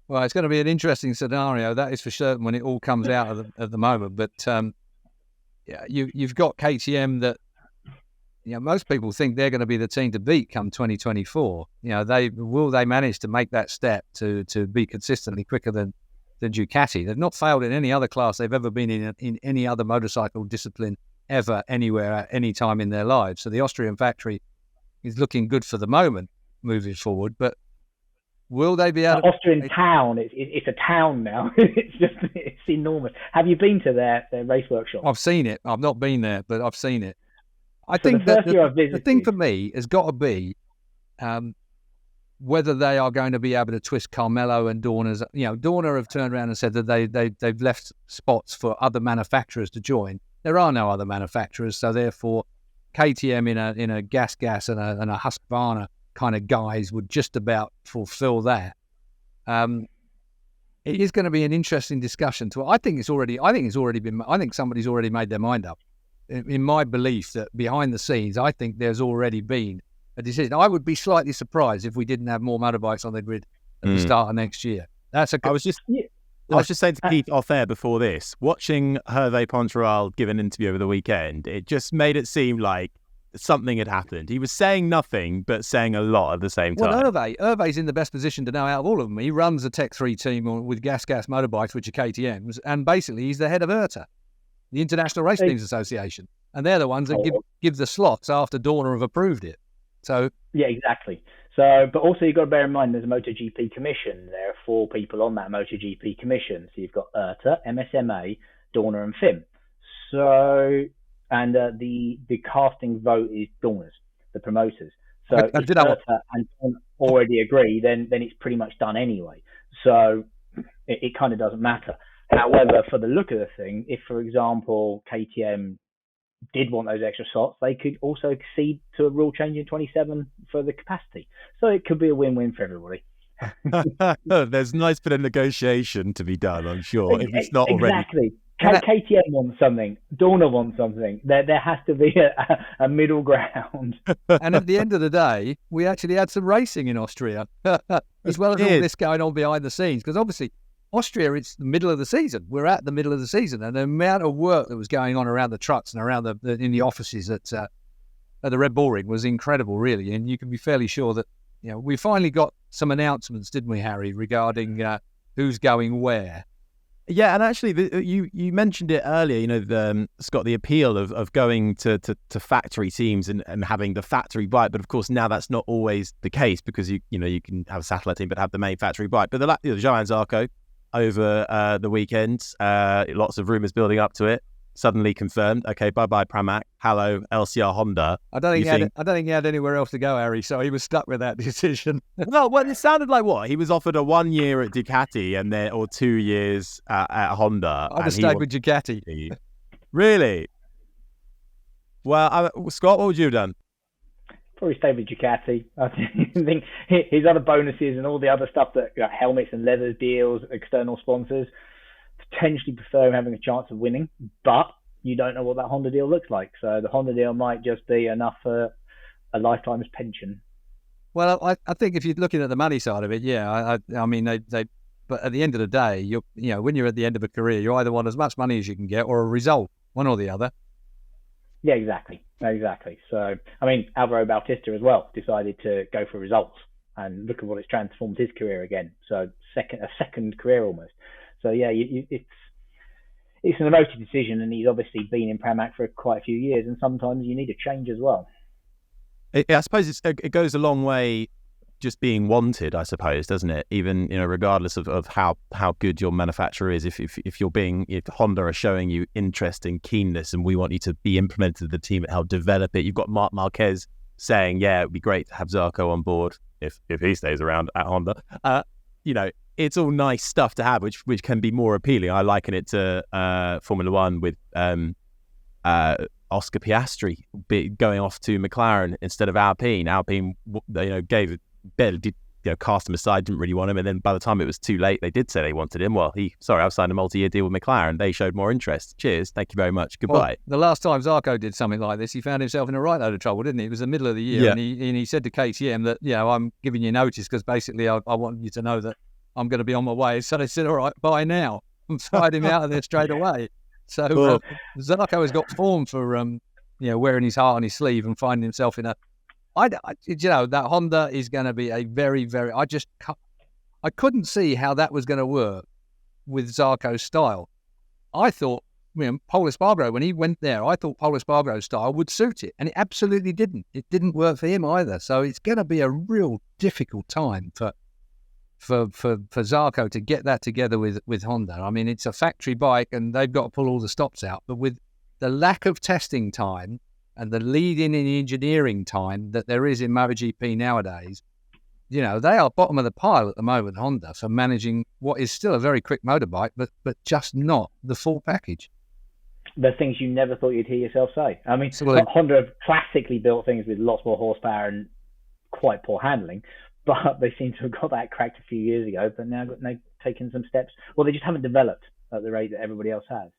Well, it's going to be an interesting scenario, that is for certain, when it all comes out at the moment. But you've got KTM that most people think they're going to be the team to beat come 2024. Will they manage to make that step to be consistently quicker than Ducati? They've not failed in any other class they've ever been in any other motorcycle discipline ever, anywhere, at any time in their lives. So the Austrian factory is looking good for the moment moving forward, but will they be able to... Austrian town, it's a town now. it's enormous. Have you been to their race workshop? I've seen it. I've not been there, but I've seen it. I So think the that first year I visited, the thing for me has got to be whether they are going to be able to twist Carmelo and Dorna's. Dorna have turned around and said that they've left spots for other manufacturers to join. There are no other manufacturers, so therefore KTM in a gas and a Husqvarna kind of guys would just about fulfill that. It is going to be an interesting discussion. I think somebody's already made their mind up. In my belief that behind the scenes, I think there's already been a decision. I would be slightly surprised if we didn't have more motorbikes on the grid at the start of next year. I was just saying to Keith off air before this, watching Hervé Poncharal give an interview over the weekend, it just made it seem like something had happened. He was saying nothing, but saying a lot at the same time. Well, Hervé's in the best position to know out of all of them. He runs a Tech 3 team with gas motorbikes, which are KTMs, and basically he's the head of IRTA, the International Race Teams Association. And they're the ones that give the slots after Dorna have approved it. So yeah, exactly. So, but also you've got to bear in mind there's a MotoGP commission. There are 4 people on that MotoGP commission. So you've got IRTA, MSMA, Dorna and FIM. So, and the casting vote is Dorna's, the promoters. So if IRTA and Dorna already agree, then it's pretty much done anyway. So it kind of doesn't matter. However, for the look of the thing, if, for example, KTM did want those extra slots, they could also accede to a rule change in 27 for the capacity. So it could be a win-win for everybody. There's a nice bit of negotiation to be done, I'm sure, if it's not already. Exactly. KTM wants something. Dorna wants something. There has to be a middle ground. And at the end of the day, we actually had some racing in Austria, as well as all this going on behind the scenes. Because obviously, Austria, it's the middle of the season. We're at the middle of the season, and the amount of work that was going on around the trucks and around in the offices at the Red Bull Ring was incredible, really. And you can be fairly sure that we finally got some announcements, didn't we, Harry, regarding who's going where. Yeah, and actually, you mentioned it earlier. Scott, the appeal of going to factory teams and having the factory bike, but of course now that's not always the case because you can have a satellite team but have the main factory bike. But the Johann Zarco over the weekend, lots of rumours building up to it. Suddenly confirmed. Okay, bye Pramac. Hello, LCR Honda. I don't think he had anywhere else to go, Harry. So he was stuck with that decision. Well, it sounded like what he was offered a 1 year at Ducati or 2 years at Honda. I'd have stayed with Ducati. Really? Well, Scott, what would you have done? Probably stayed with Ducati. I think his other bonuses and all the other stuff that helmets and leathers deals, external sponsors. Potentially prefer having a chance of winning, but you don't know what that Honda deal looks like. So the Honda deal might just be enough for a lifetime's pension. Well, I think if you're looking at the money side of it, yeah, I mean, they but at the end of the day, when you're at the end of a career, you either want as much money as you can get or a result, one or the other. Yeah, exactly. So, I mean, Alvaro Bautista as well decided to go for results, and look at what it's transformed his career again. So a second career almost. So yeah, it's an emotive decision, and he's obviously been in Pramac for quite a few years, and sometimes you need a change as well. I suppose it goes a long way just being wanted, I suppose, doesn't it? Even, regardless of how good your manufacturer is, if Honda are showing you interest and keenness and we want you to be implemented in the team and help develop it. You've got Marc Marquez saying, yeah, it'd be great to have Zarco on board if he stays around at Honda. It's all nice stuff to have, which can be more appealing. I liken it to Formula One with Oscar Piastri going off to McLaren instead of Alpine. Alpine, cast him aside, didn't really want him, and then by the time it was too late, they did say they wanted him. Well, I've signed a multi-year deal with McLaren. They showed more interest. Cheers, thank you very much, goodbye. Well, the last time Zarco did something like this, he found himself in a right load of trouble, didn't he? It was the middle of the year, and he said to KTM that, I'm giving you notice because basically I want you to know that I'm going to be on my way. So they said, all right, bye now, and fired him out of there straight away. So Zarco has got form for wearing his heart on his sleeve and finding himself in a. That Honda is going to be a very, very. I couldn't see how that was going to work with Zarco's style. I thought, Pol Espargaro, when he went there, I thought Pol Espargaro's style would suit it, and it absolutely didn't. It didn't work for him either. So it's going to be a real difficult time for Zarco to get that together with Honda. I mean, it's a factory bike, and they've got to pull all the stops out. But with the lack of testing time and the lead-in in engineering time that there is in MotoGP nowadays, they are bottom of the pile at the moment, Honda, for managing what is still a very quick motorbike, but just not the full package. The things you never thought you'd hear yourself say. I mean, Absolutely. Honda have classically built things with lots more horsepower and quite poor handling, but they seem to have got that cracked a few years ago, but now they've taken some steps. Well, they just haven't developed at the rate that everybody else has.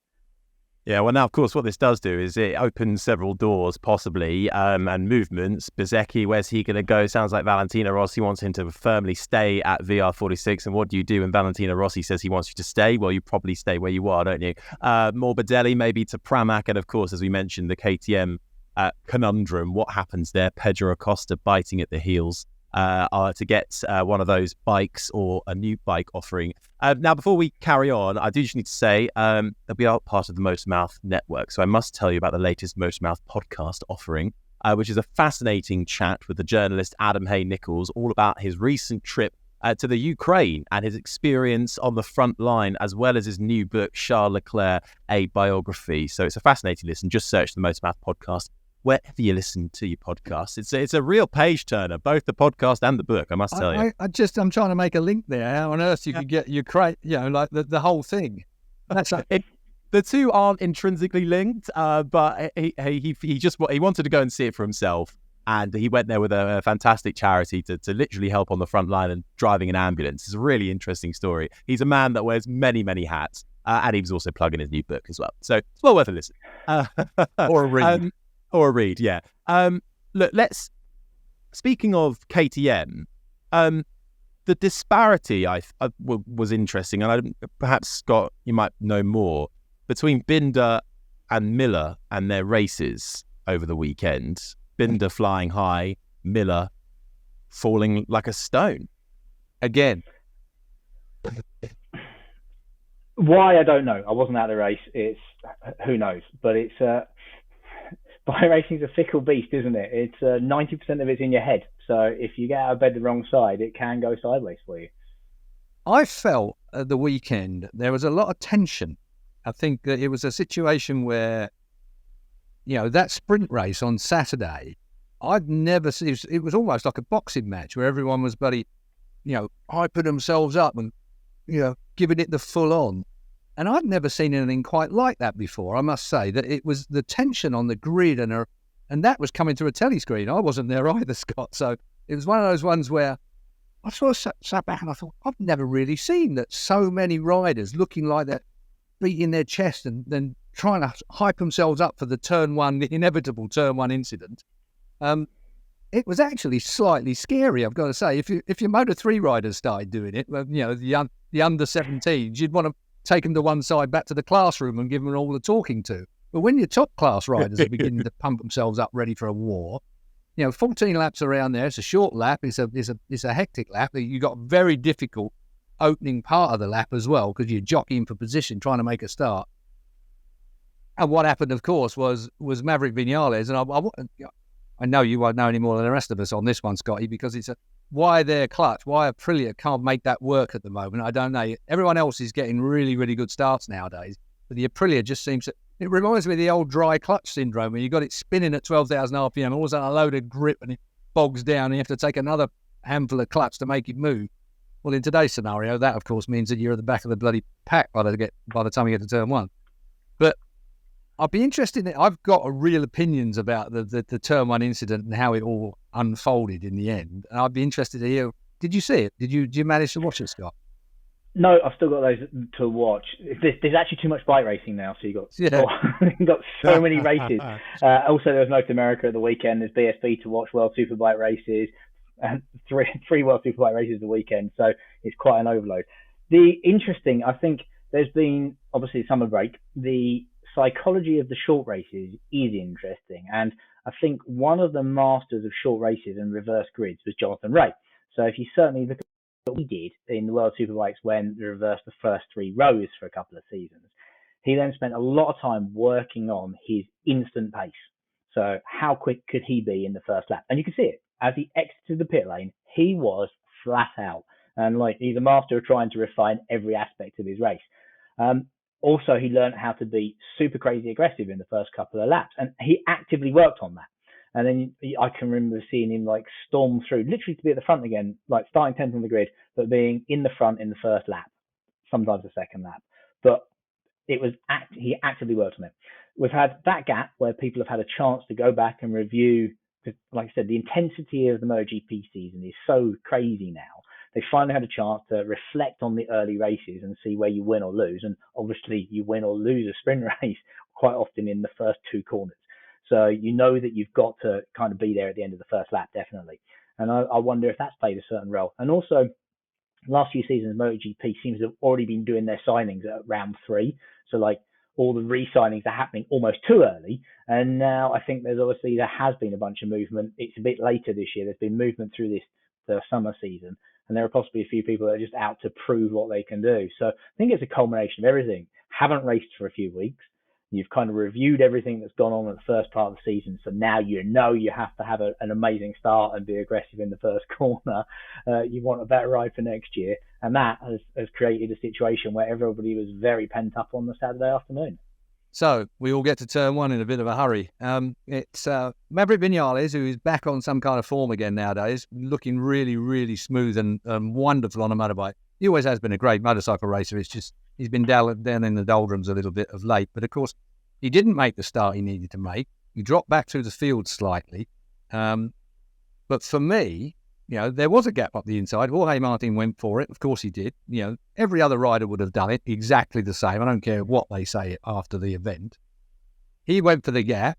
Yeah, well, now, of course, what this does do is it opens several doors, possibly, and movements. Bezzecchi, where's he going to go? Sounds like Valentino Rossi wants him to firmly stay at VR46. And what do you do when Valentino Rossi says he wants you to stay? Well, you probably stay where you are, don't you? Morbidelli, maybe to Pramac. And, of course, as we mentioned, the KTM conundrum. What happens there? Pedro Acosta biting at the heels to get one of those bikes or a new bike offering. Now, before we carry on, I do just need to say that we are part of the MotorMouth network. So I must tell you about the latest MotorMouth podcast offering, which is a fascinating chat with the journalist Adam Hay-Nichols, all about his recent trip to the Ukraine and his experience on the front line, as well as his new book, Charles Leclerc, a biography. So it's a fascinating listen. Just search the MotorMouth podcast wherever you listen to your podcasts. It's a real page turner, both the podcast and the book, I must tell you. I'm trying to make a link there. How on earth you could get Ukraine, like the whole thing. That's the two aren't intrinsically linked, but he wanted to go and see it for himself, and he went there with a fantastic charity to literally help on the front line and driving an ambulance. It's a really interesting story. He's a man that wears many, many hats, and he was also plugging his new book as well. So it's well worth a listen. Or a read. Or a read, yeah. Look, speaking of KTM, the disparity was interesting, and perhaps, Scott, you might know more, between Binder and Miller and their races over the weekend. Binder flying high, Miller falling like a stone. Again. Why, I don't know. I wasn't at the race. It's who knows, but it's bike racing is a fickle beast, isn't it? It's 90% of it's in your head. So if you get out of bed the wrong side, it can go sideways for you. I felt at the weekend there was a lot of tension. I think that it was a situation where, that sprint race on Saturday, I'd never seen. It was almost like a boxing match where everyone was bloody, hyping themselves up and, giving it the full on. And I'd never seen anything quite like that before. I must say that it was the tension on the grid and that was coming through a telly screen. I wasn't there either, Scott. So it was one of those ones where I sort of sat back and I thought, I've never really seen that so many riders looking like that, beating their chest and then trying to hype themselves up for the the inevitable turn one incident. It was actually slightly scary, I've got to say. If your Moto3 riders started doing it, the under 17s, you'd want to take them to one side back to the classroom and give them all the talking to. But when your top class riders are beginning to pump themselves up ready for a war, 14 laps around there, it's a short lap, it's a hectic lap. You got a very difficult opening part of the lap as well, because you're jockeying for position, trying to make a start. And what happened, of course, was Maverick Vinales, and I know you won't know any more than the rest of us on this one, Scotty, because it's why their clutch, why Aprilia can't make that work at the moment. I don't know. Everyone else is getting really, really good starts nowadays, but the Aprilia just seems to. It reminds me of the old dry clutch syndrome, where you got it spinning at 12,000 RPM, all of a sudden a load of grip and it bogs down, and you have to take another handful of clutch to make it move. Well, in today's scenario, that of course means that you're at the back of the bloody pack by the time you get to turn one. But I'd be interested in. I've got real opinions about the turn one incident and how it all unfolded in the end. And I'd be interested to hear. Did you see it? Did you manage to watch it, Scott? No, I've still got those to watch. There's actually too much bike racing now, so you've got so many races. Also, there was North America at the weekend. There's BSB to watch, World Superbike races, and three World Superbike races the weekend. So it's quite an overload. I think there's been obviously summer break. The psychology of the short races is interesting, and I think one of the masters of short races and reverse grids was Jonathan Rea. So if you certainly look at what he did in the World Superbikes when they reversed the first three rows for a couple of seasons, he then spent a lot of time working on his instant pace. So how quick could he be in the first lap? And you can see it as he exited the pit lane. He was flat out, and he's a master of trying to refine every aspect of his race. Also, he learned how to be super crazy aggressive in the first couple of laps, and he actively worked on that. And then I can remember seeing him storm through, literally to be at the front again, starting 10th on the grid, but being in the front in the first lap, sometimes the second lap. But he actively worked on it. We've had that gap where people have had a chance to go back and review, because like I said, the intensity of the MotoGP season is so crazy now. They finally had a chance to reflect on the early races and see where you win or lose. And obviously you win or lose a sprint race quite often in the first two corners. So you know that you've got to kind of be there at the end of the first lap, definitely. And I wonder if that's played a certain role. And also, last few seasons, MotoGP seems to have already been doing their signings at round 3. So all the re-signings are happening almost too early. And now I think there has been a bunch of movement. It's a bit later this year. There's been movement through the summer season. And there are possibly a few people that are just out to prove what they can do. So I think it's a culmination of everything. Haven't raced for a few weeks. You've kind of reviewed everything that's gone on in the first part of the season. So now you have to have an amazing start and be aggressive in the first corner. You want a better ride for next year. And that has created a situation where everybody was very pent up on the Saturday afternoon. So we all get to turn one in a bit of a hurry. It's Maverick Vinales, who is back on some kind of form again nowadays, looking really, really smooth and wonderful on a motorbike. He always has been a great motorcycle racer. It's just he's been down in the doldrums a little bit of late. But of course, he didn't make the start he needed to make. He dropped back through the field slightly. But for me, there was a gap up the inside. Jorge Martin went for it. Of course he did. Every other rider would have done it exactly the same. I don't care what they say after the event. He went for the gap.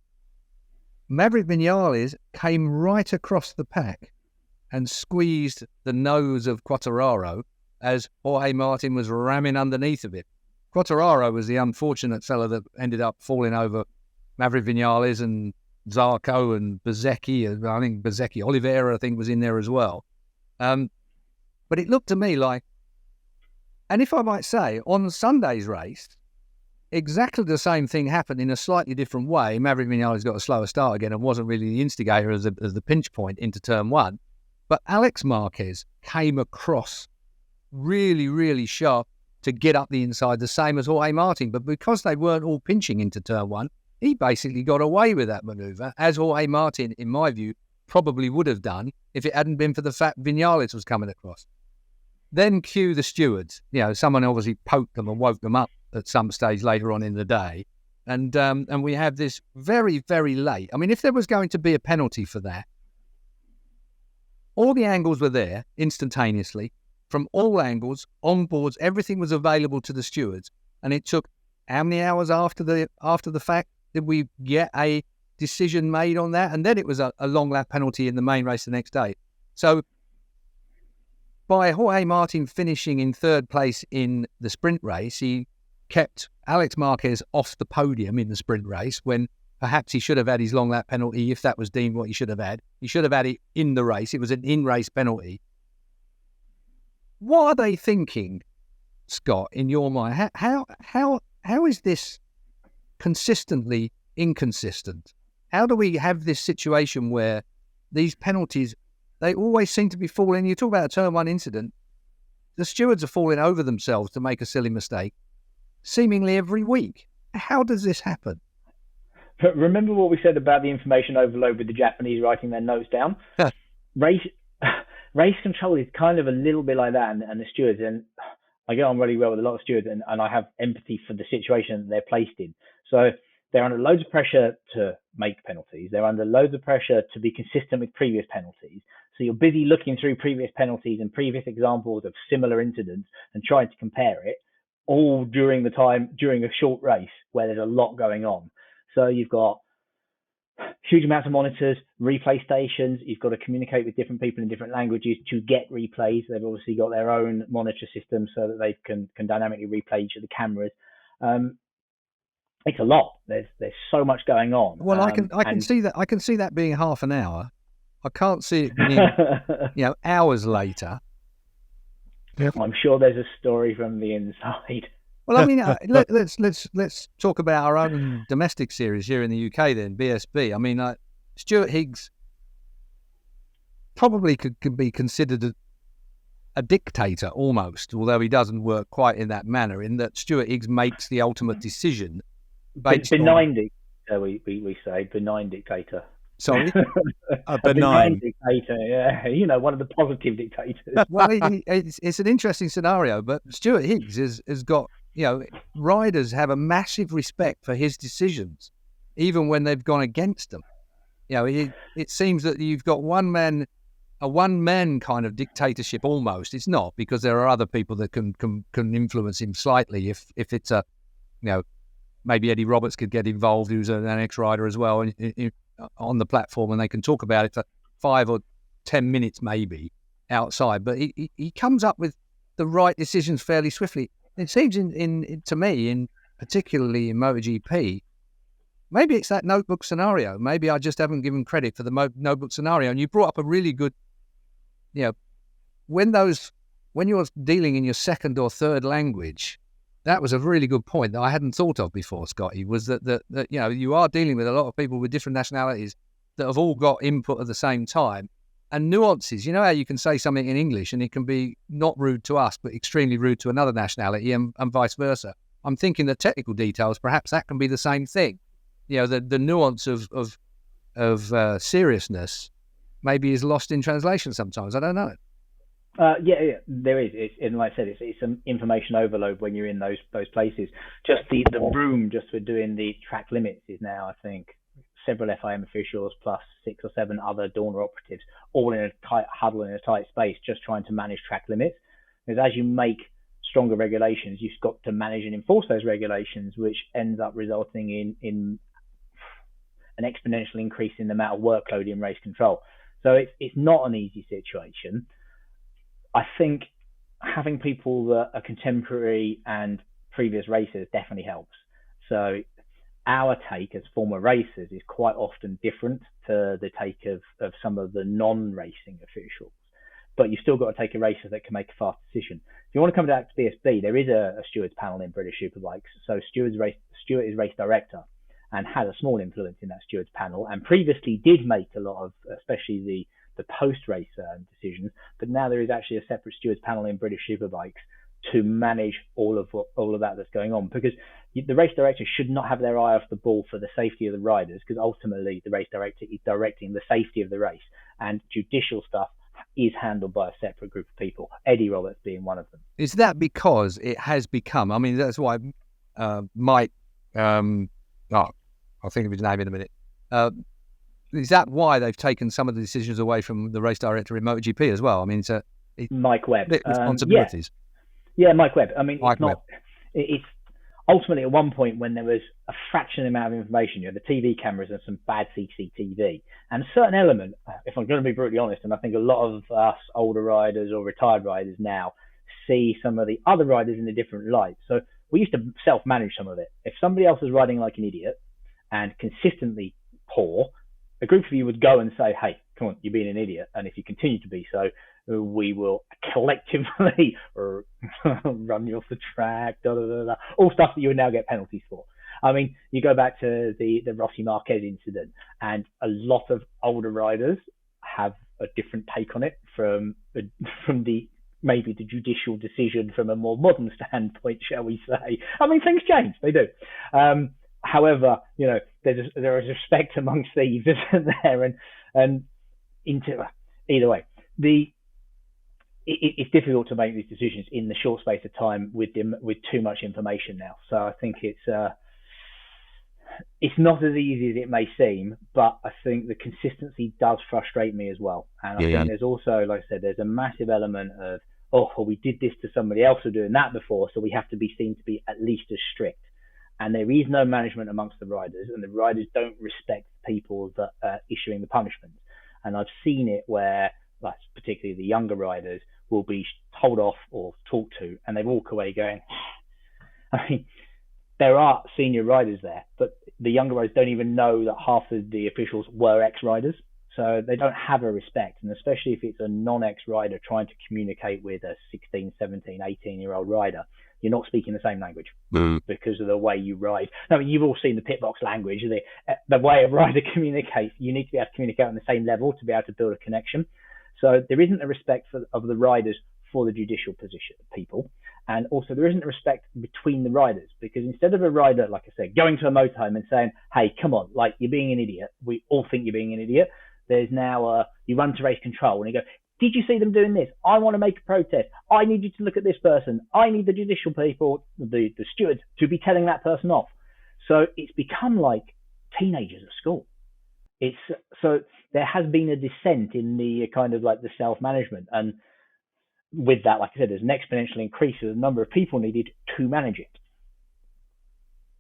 Maverick Vinales came right across the pack and squeezed the nose of Quartararo as Jorge Martin was ramming underneath of it. Quartararo was the unfortunate fella that ended up falling over Maverick Vinales and Zarco and Bezzecchi. I think Bezzecchi, Oliveira, I think, was in there as well. But it looked to me like, and if I might say, on Sunday's race, exactly the same thing happened in a slightly different way. Maverick Vinales got a slower start again and wasn't really the instigator as the pinch point into turn one. But Alex Marquez came across really, really sharp to get up the inside, the same as Jorge Martin. But because they weren't all pinching into turn one, he basically got away with that manoeuvre, as Jorge Martin, in my view, probably would have done if it hadn't been for the fact Vinales was coming across. Then cue the stewards. Someone obviously poked them and woke them up at some stage later on in the day. And we have this very, very late. I mean, if there was going to be a penalty for that, all the angles were there instantaneously. From all angles, on boards, everything was available to the stewards. And it took how many hours after the fact did we get a decision made on that? And then it was a long lap penalty in the main race the next day. So by Jorge Martin finishing in third place in the sprint race, he kept Alex Marquez off the podium in the sprint race when perhaps he should have had his long lap penalty if that was deemed what he should have had. He should have had it in the race. It was an in-race penalty. What are they thinking, Scott, in your mind? How is this consistently inconsistent? How do we have this situation where these penalties, they always seem to be falling? You talk about a turn one incident. The stewards are falling over themselves to make a silly mistake seemingly every week. How does this happen? But remember what we said about the information overload with the Japanese writing their notes down? Race control is kind of a little bit like that, and the stewards, and I get on really well with a lot of stewards, and I have empathy for the situation that they're placed in. So they're under loads of pressure to make penalties. They're under loads of pressure to be consistent with previous penalties. So you're busy looking through previous penalties and previous examples of similar incidents and trying to compare it all during a short race where there's a lot going on. So you've got huge amounts of monitors, replay stations. You've got to communicate with different people in different languages to get replays. They've obviously got their own monitor system so that they can dynamically replay each of the cameras. It's a lot. There's so much going on. Well, I can see that. I can see that being half an hour. I can't see it being, hours later. I'm sure there's a story from the inside. Well, I mean, let's talk about our own domestic series here in the UK then, BSB. I mean, Stuart Higgs probably could be considered a dictator almost, although he doesn't work quite in that manner, in that Stuart Higgs makes the ultimate decision. Benign dictator, we say, benign dictator. Sorry? A benign dictator, yeah. One of the positive dictators. Well, it's an interesting scenario, but Stuart Higgs has got, riders have a massive respect for his decisions, even when they've gone against them. It seems that you've got a one-man kind of dictatorship almost. It's not, because there are other people that can influence him slightly if it's a, maybe Eddie Roberts could get involved, who's an ex-rider as well, on the platform, and they can talk about it for 5 or 10 minutes maybe outside. But he comes up with the right decisions fairly swiftly. It seems to me, particularly in MotoGP, maybe it's that notebook scenario. Maybe I just haven't given credit for the notebook scenario. And you brought up a really good, when you're dealing in your second or third language, that was a really good point that I hadn't thought of before, Scotty, was that you are dealing with a lot of people with different nationalities that have all got input at the same time, and nuances. You know how you can say something in English and it can be not rude to us but extremely rude to another nationality, and vice versa. I'm thinking the technical details, perhaps that can be the same thing. The nuance of seriousness maybe is lost in translation sometimes. I don't know. Yeah, there is. And like I said, it's some information overload when you're in those places. Just the room just for doing the track limits is now, I think, several FIM officials plus 6 or 7 other Dorna operatives, all in a tight huddle in a tight space, just trying to manage track limits. Because as you make stronger regulations, you've got to manage and enforce those regulations, which ends up resulting in an exponential increase in the amount of workload in race control. So it's not an easy situation. I think having people that are contemporary and previous racers definitely helps. So our take as former racers is quite often different to the take of some of the non-racing officials. But you've still got to take a racer that can make a fast decision. If you want to come back to BSB, there is a stewards panel in British Superbikes. So Stuart is race director and has a small influence in that stewards panel, and previously did make a lot of, especially the post-race decisions, but now there is actually a separate stewards panel in British Superbikes to manage all of that that's going on, because the race director should not have their eye off the ball for the safety of the riders, because ultimately the race director is directing the safety of the race, and judicial stuff is handled by a separate group of people, Eddie Roberts being one of them. Is that because it has become, I mean, that's why Mike, I'll think of his name in a minute, is that why they've taken some of the decisions away from the race director in MotoGP as well? I mean, it's Mike Webb. Responsibilities. Yeah, Mike Webb. I mean, Mike Webb. ultimately, at one point, when there was a fraction amount of information, you had the TV cameras and some bad CCTV, and a certain element, if I'm going to be brutally honest, and I think a lot of us older riders or retired riders now see some of the other riders in a different light. So we used to self-manage some of it. If somebody else was riding like an idiot and consistently poor, a group of you would go and say, hey, come on, you're being an idiot. And if you continue to be so, we will collectively run you off the track, all stuff that you would now get penalties for. I mean, you go back to the Rossi Marquez incident, and a lot of older riders have a different take on it from maybe the judicial decision from a more modern standpoint, shall we say. I mean, things change, they do. However, there is respect amongst thieves, isn't there? And either way, it's difficult to make these decisions in the short space of time with too much information now. So I think it's not as easy as it may seem, but I think the consistency does frustrate me as well. And I think there's also, like I said, there's a massive element of, we did this to somebody else who doing that before, so we have to be seen to be at least as strict. And there is no management amongst the riders, and the riders don't respect people that are issuing the punishments. And I've seen it where, like, particularly the younger riders, will be told off or talked to, and they walk away going, I mean, there are senior riders there, but the younger riders don't even know that half of the officials were ex-riders. So they don't have a respect. And especially if it's a non-ex rider trying to communicate with a 16, 17, 18-year-old rider, you're not speaking the same language because of the way you ride. I mean, you've all seen the pit box language, the way a rider communicates. You need to be able to communicate on the same level to be able to build a connection. So there isn't a respect of the riders for the judicial position people. And also there isn't a respect between the riders, because instead of a rider, like I said, going to a motorhome and saying, hey, come on, like, you're being an idiot. We all think you're being an idiot. There's now you run to race control and you go, did you see them doing this? I want to make a protest. I need you to look at this person. I need the judicial people, the stewards, to be telling that person off. So it's become like teenagers at school. So there has been a descent in the kind of like the self-management. And with that, like I said, there's an exponential increase in the number of people needed to manage it.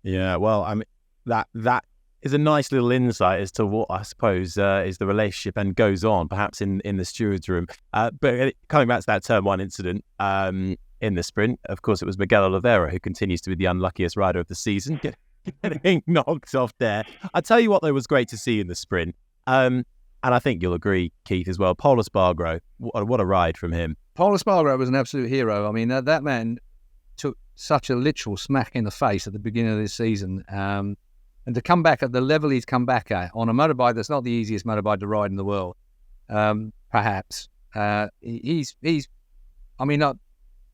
Yeah, well, I mean, that is a nice little insight as to what I suppose is the relationship and goes on perhaps in the stewards room. But coming back to that Turn 1 incident in the sprint, of course, it was Miguel Oliveira who continues to be the unluckiest rider of the season, getting knocked off there. I tell you what, though, was great to see in the sprint. And I think you'll agree, Keith, as well. Pol Espargaro, what a ride from him. Pol Espargaro was an absolute hero. I mean, that man took such a literal smack in the face at the beginning of this season. And to come back at the level he's come back at on a motorbike that's not the easiest motorbike to ride in the world, perhaps. I mean,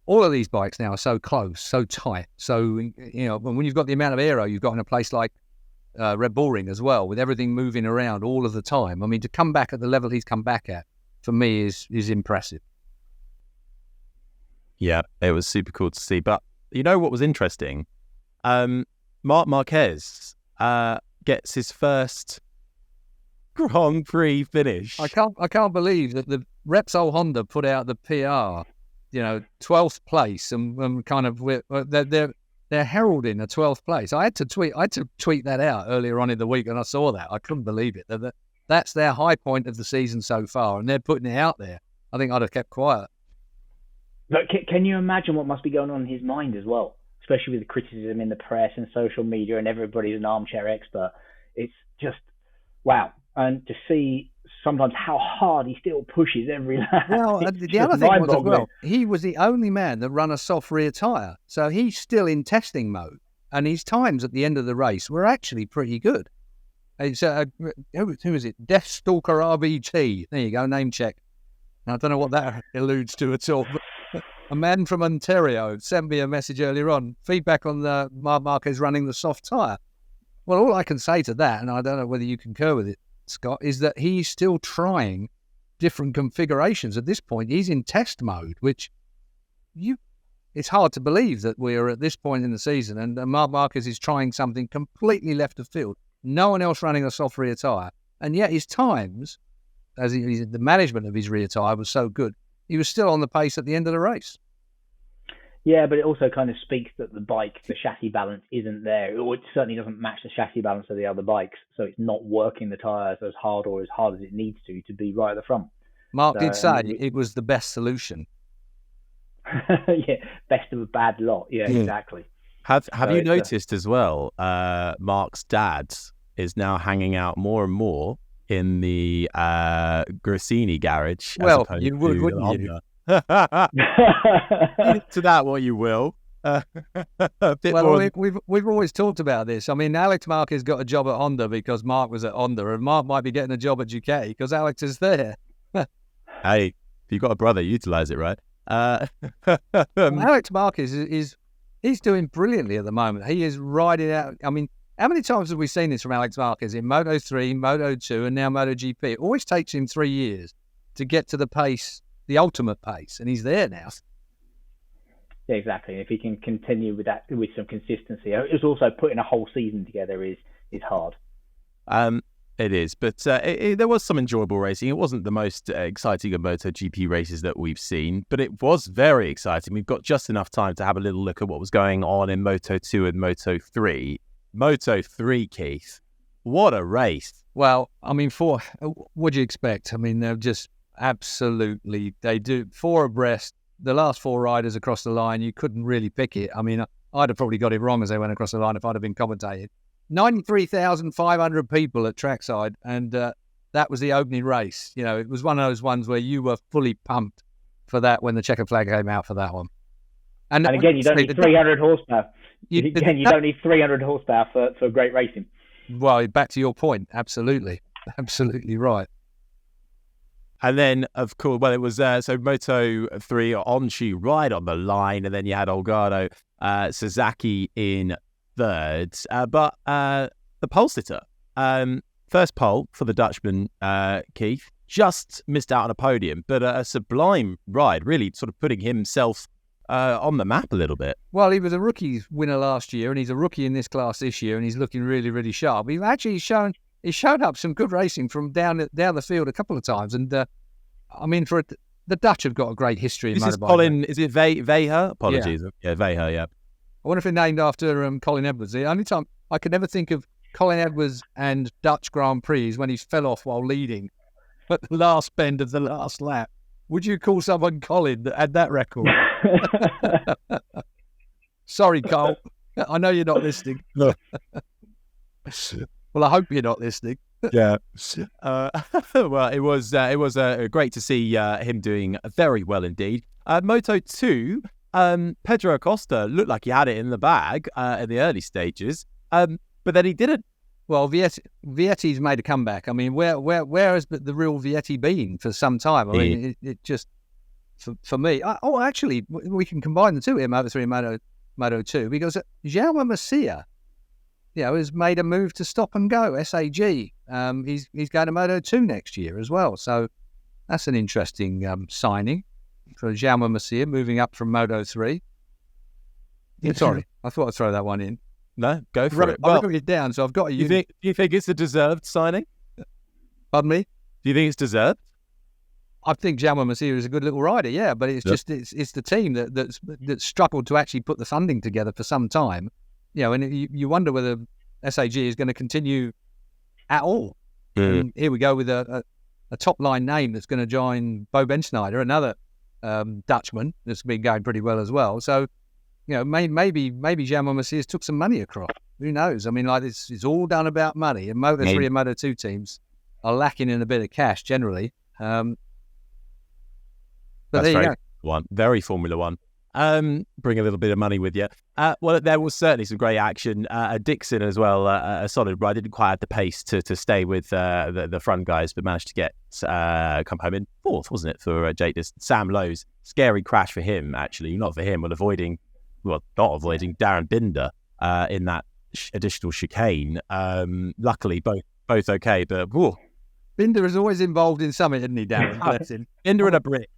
all of these bikes now are so close, so tight. So, when you've got the amount of aero you've got in a place like Red Bull Ring as well, with everything moving around all of the time, I mean, to come back at the level he's come back at, for me, is impressive. Yeah, it was super cool to see. But you know what was interesting? Marc Marquez gets his first Grand Prix finish. I can't believe that the Repsol Honda put out the PR, 12th place, and kind of they're heralding a 12th place. I had to tweet that out earlier on in the week, and I saw that. I couldn't believe it. That's their high point of the season so far, and they're putting it out there. I think I'd have kept quiet. But can you imagine what must be going on in his mind as well? Especially with the criticism in the press and social media, and everybody's an armchair expert. It's just, wow. And to see sometimes how hard he still pushes every lap. Well, the other thing was as well, he was the only man that ran a soft rear tyre. So he's still in testing mode. And his times at the end of the race were actually pretty good. It's who is it? Deathstalker RBT. There you go, name check. I don't know what that alludes to at all. But a man from Ontario sent me a message earlier on, feedback on the Marc Marquez running the soft tyre. Well, all I can say to that, and I don't know whether you concur with it, Scott, is that he's still trying different configurations. At this point, he's in test mode, which it's hard to believe that we're at this point in the season and Marc Marquez is trying something completely left of field. No one else running a soft rear tyre. And yet his times, the management of his rear tyre was so good, he was still on the pace at the end of the race. Yeah, but it also kind of speaks that the chassis balance isn't there, or it certainly doesn't match the chassis balance of the other bikes, so it's not working the tyres as hard as it needs to be right at the front. Mark did say it was the best solution. Yeah, best of a bad lot. Yeah, exactly. Have you noticed as well, Mark's dad is now hanging out more and more in the Gresini garage. Well, you would, wouldn't you? To that, what you will. We've always talked about this. I mean, Alex Marquez got a job at Honda because Mark was at Honda, and Mark might be getting a job at Ducati because Alex is there. Hey, if you've got a brother, utilize it, right? Alex Marquez he's doing brilliantly at the moment. He is riding out. I mean, how many times have we seen this from Alex Marquez in Moto3, Moto2, and now MotoGP? It always takes him 3 years to get to the pace, the ultimate pace, and he's there now. Yeah, exactly. If he can continue with that with some consistency, it's also putting a whole season together is hard. It is, but there was some enjoyable racing. It wasn't the most exciting of MotoGP races that we've seen, but it was very exciting. We've got just enough time to have a little look at what was going on in Moto2 and Moto3. Moto3, Keith, what a race. Well, I mean, what do you expect? I mean, they're just absolutely, they do 4 abreast. The last 4 riders across the line, you couldn't really pick it. I mean, I'd have probably got it wrong as they went across the line if I'd have been commentating. 93,500 people at trackside, and that was the opening race. You know, it was one of those ones where you were fully pumped for that when the checker flag came out for that one. And again, you don't need 300 horsepower. You don't need 300 horsepower for great racing. Well, back to your point, absolutely right. And then, of course, well, it was so Moto3 Onshi right on the line, and then you had Olgado Sasaki in third. But the pole sitter, first pole for the Dutchman, Keith, just missed out on a podium, but a sublime ride, really sort of putting himself on the map a little bit. Well, he was a rookie winner last year, and he's a rookie in this class this year, and he's looking really, really sharp. He's actually showed up some good racing from down the field a couple of times, and I mean, the Dutch have got a great history in motorbike. This is Colin, is it Veja? Apologies. Yeah, Veja, yeah. I wonder if it's named after Colin Edwards. The only time I could never think of Colin Edwards and Dutch Grand Prix is when he fell off while leading at the last bend of the last lap. Would you call someone Colin that had that record? Sorry, Cole. I know you're not listening. No. Well, I hope you're not listening. Yeah. Well, it was great to see him doing very well indeed. Moto2, Pedro Acosta looked like he had it in the bag in the early stages, but then he didn't. Well, Vietti's made a comeback. I mean, where has the real Vietti been for some time? I mean, it just for me. Actually, we can combine the two here, Moto3 and Moto2, because Jaume Masia, has made a move to stop and go. SAG. He's going to Moto2 next year as well. So that's an interesting signing for Jaume Masia, moving up from Moto3. Sorry, I thought I'd throw that one in. No, go for it. I've got it down, so I've got to use it. Do you think it's a deserved signing? Pardon me? Do you think it's deserved? I think Jaume Masia is a good little rider, yeah, but it's just it's the team that's struggled to actually put the funding together for some time. And you wonder whether SAG is going to continue at all. And here we go with a top line name that's going to join Bo Benschneider, another Dutchman that's been going pretty well as well. So, maybe Jaume Macias took some money across. Who knows? I mean, like it's all done about money, and Moto3 and Moto2 teams are lacking in a bit of cash generally. But that's there you go. Very Formula One. Bring a little bit of money with you. Well, there was certainly some great action. Dixon as well, a solid ride. Didn't quite have the pace to stay with the front guys, but managed to get come home in fourth, wasn't it, for Jake? Sam Lowe's scary crash for him, actually. Not for him, but not avoiding Darren Binder in that additional chicane. Luckily, both okay, but Binder is always involved in something, isn't he, Darren? Bless him. Binder and a brick.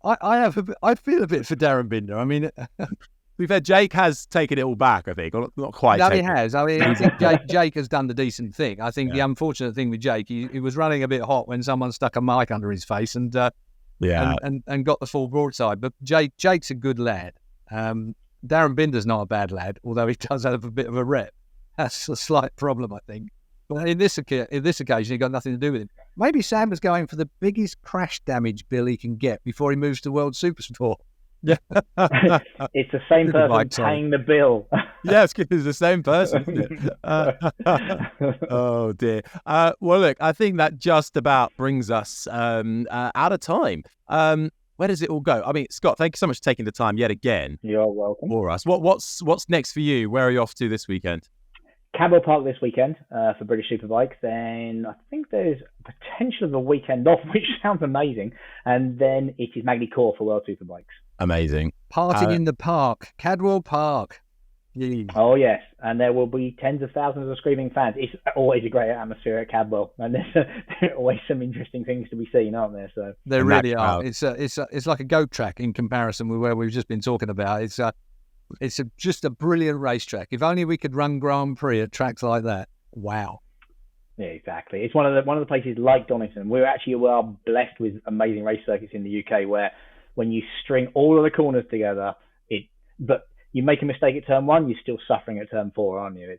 I feel a bit for Darren Binder. I mean, we've had Jake has taken it all back, I think. Or not quite. No, he has. I mean, I think Jake has done the decent thing. I think the unfortunate thing with Jake, he was running a bit hot when someone stuck a mic under his face and got the full broadside. But Jake's a good lad. Darren Binder's not a bad lad, although he does have a bit of a rep. That's a slight problem, I think. But in this occasion, he got nothing to do with him. Maybe Sam was going for the biggest crash damage bill he can get before he moves to World Supersport. Yeah. It's the same person paying the bill. Yeah, it's the same person, isn't it? Oh, dear. Well, look, I think that just about brings us out of time. Where does it all go? I mean, Scott, thank you so much for taking the time yet again. You're welcome. For us. What's next for you? Where are you off to this weekend? Cadwell Park this weekend for British Superbike. Then I think there's potential of a weekend off, which sounds amazing. And then it is Magny Court for World Superbikes. Amazing. Parting in the park, Cadwell Park. Yeah. Oh, yes. And there will be tens of thousands of screaming fans. It's always a great atmosphere at Cadwell. And there are always some interesting things to be seen, aren't there? So there really are. It's like a goat track in comparison with where we've just been talking about. It's just a brilliant racetrack. If only we could run Grand Prix at tracks like that. Wow. Yeah, exactly. It's one of the places like Donington. We are blessed with amazing race circuits in the UK where when you string all of the corners together, but you make a mistake at turn 1, you're still suffering at turn 4, aren't you?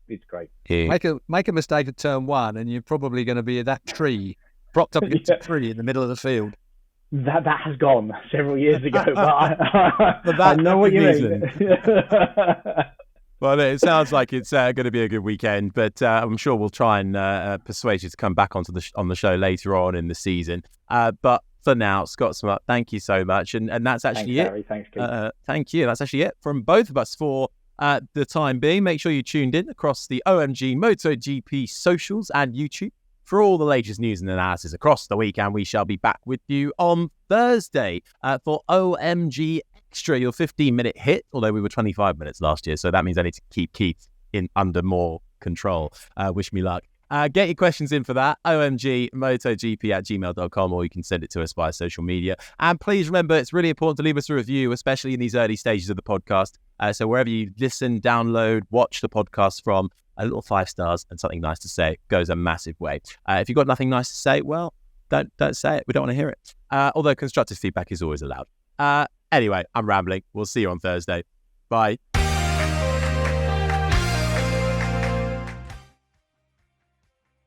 It's great. Yeah. Make a mistake at turn 1, and you're probably going to be at that tree propped up against a tree in the middle of the field. That has gone several years ago, but I know what you mean. Well, it sounds like it's going to be a good weekend, but I'm sure we'll try and persuade you to come back on the show later on in the season. But for now, Scott Smart, thank you so much, and that's actually Thanks, Harry. Thanks, Keith. Thank you. That's actually it from both of us for the time being. Make sure you tuned in across the OMG MotoGP socials and YouTube for all the latest news and analysis across the week, and we shall be back with you on Thursday for OMG Extra, your 15-minute hit, although we were 25 minutes last year, so that means I need to keep Keith in under more control. Wish me luck. Get your questions in for that, omgmotogp@gmail.com, or you can send it to us via social media. And please remember, it's really important to leave us a review, especially in these early stages of the podcast. So wherever you listen, download, watch the podcast from, a little 5 stars and something nice to say goes a massive way. If you've got nothing nice to say, well, don't say it. We don't want to hear it. Although constructive feedback is always allowed. Anyway, I'm rambling. We'll see you on Thursday. Bye.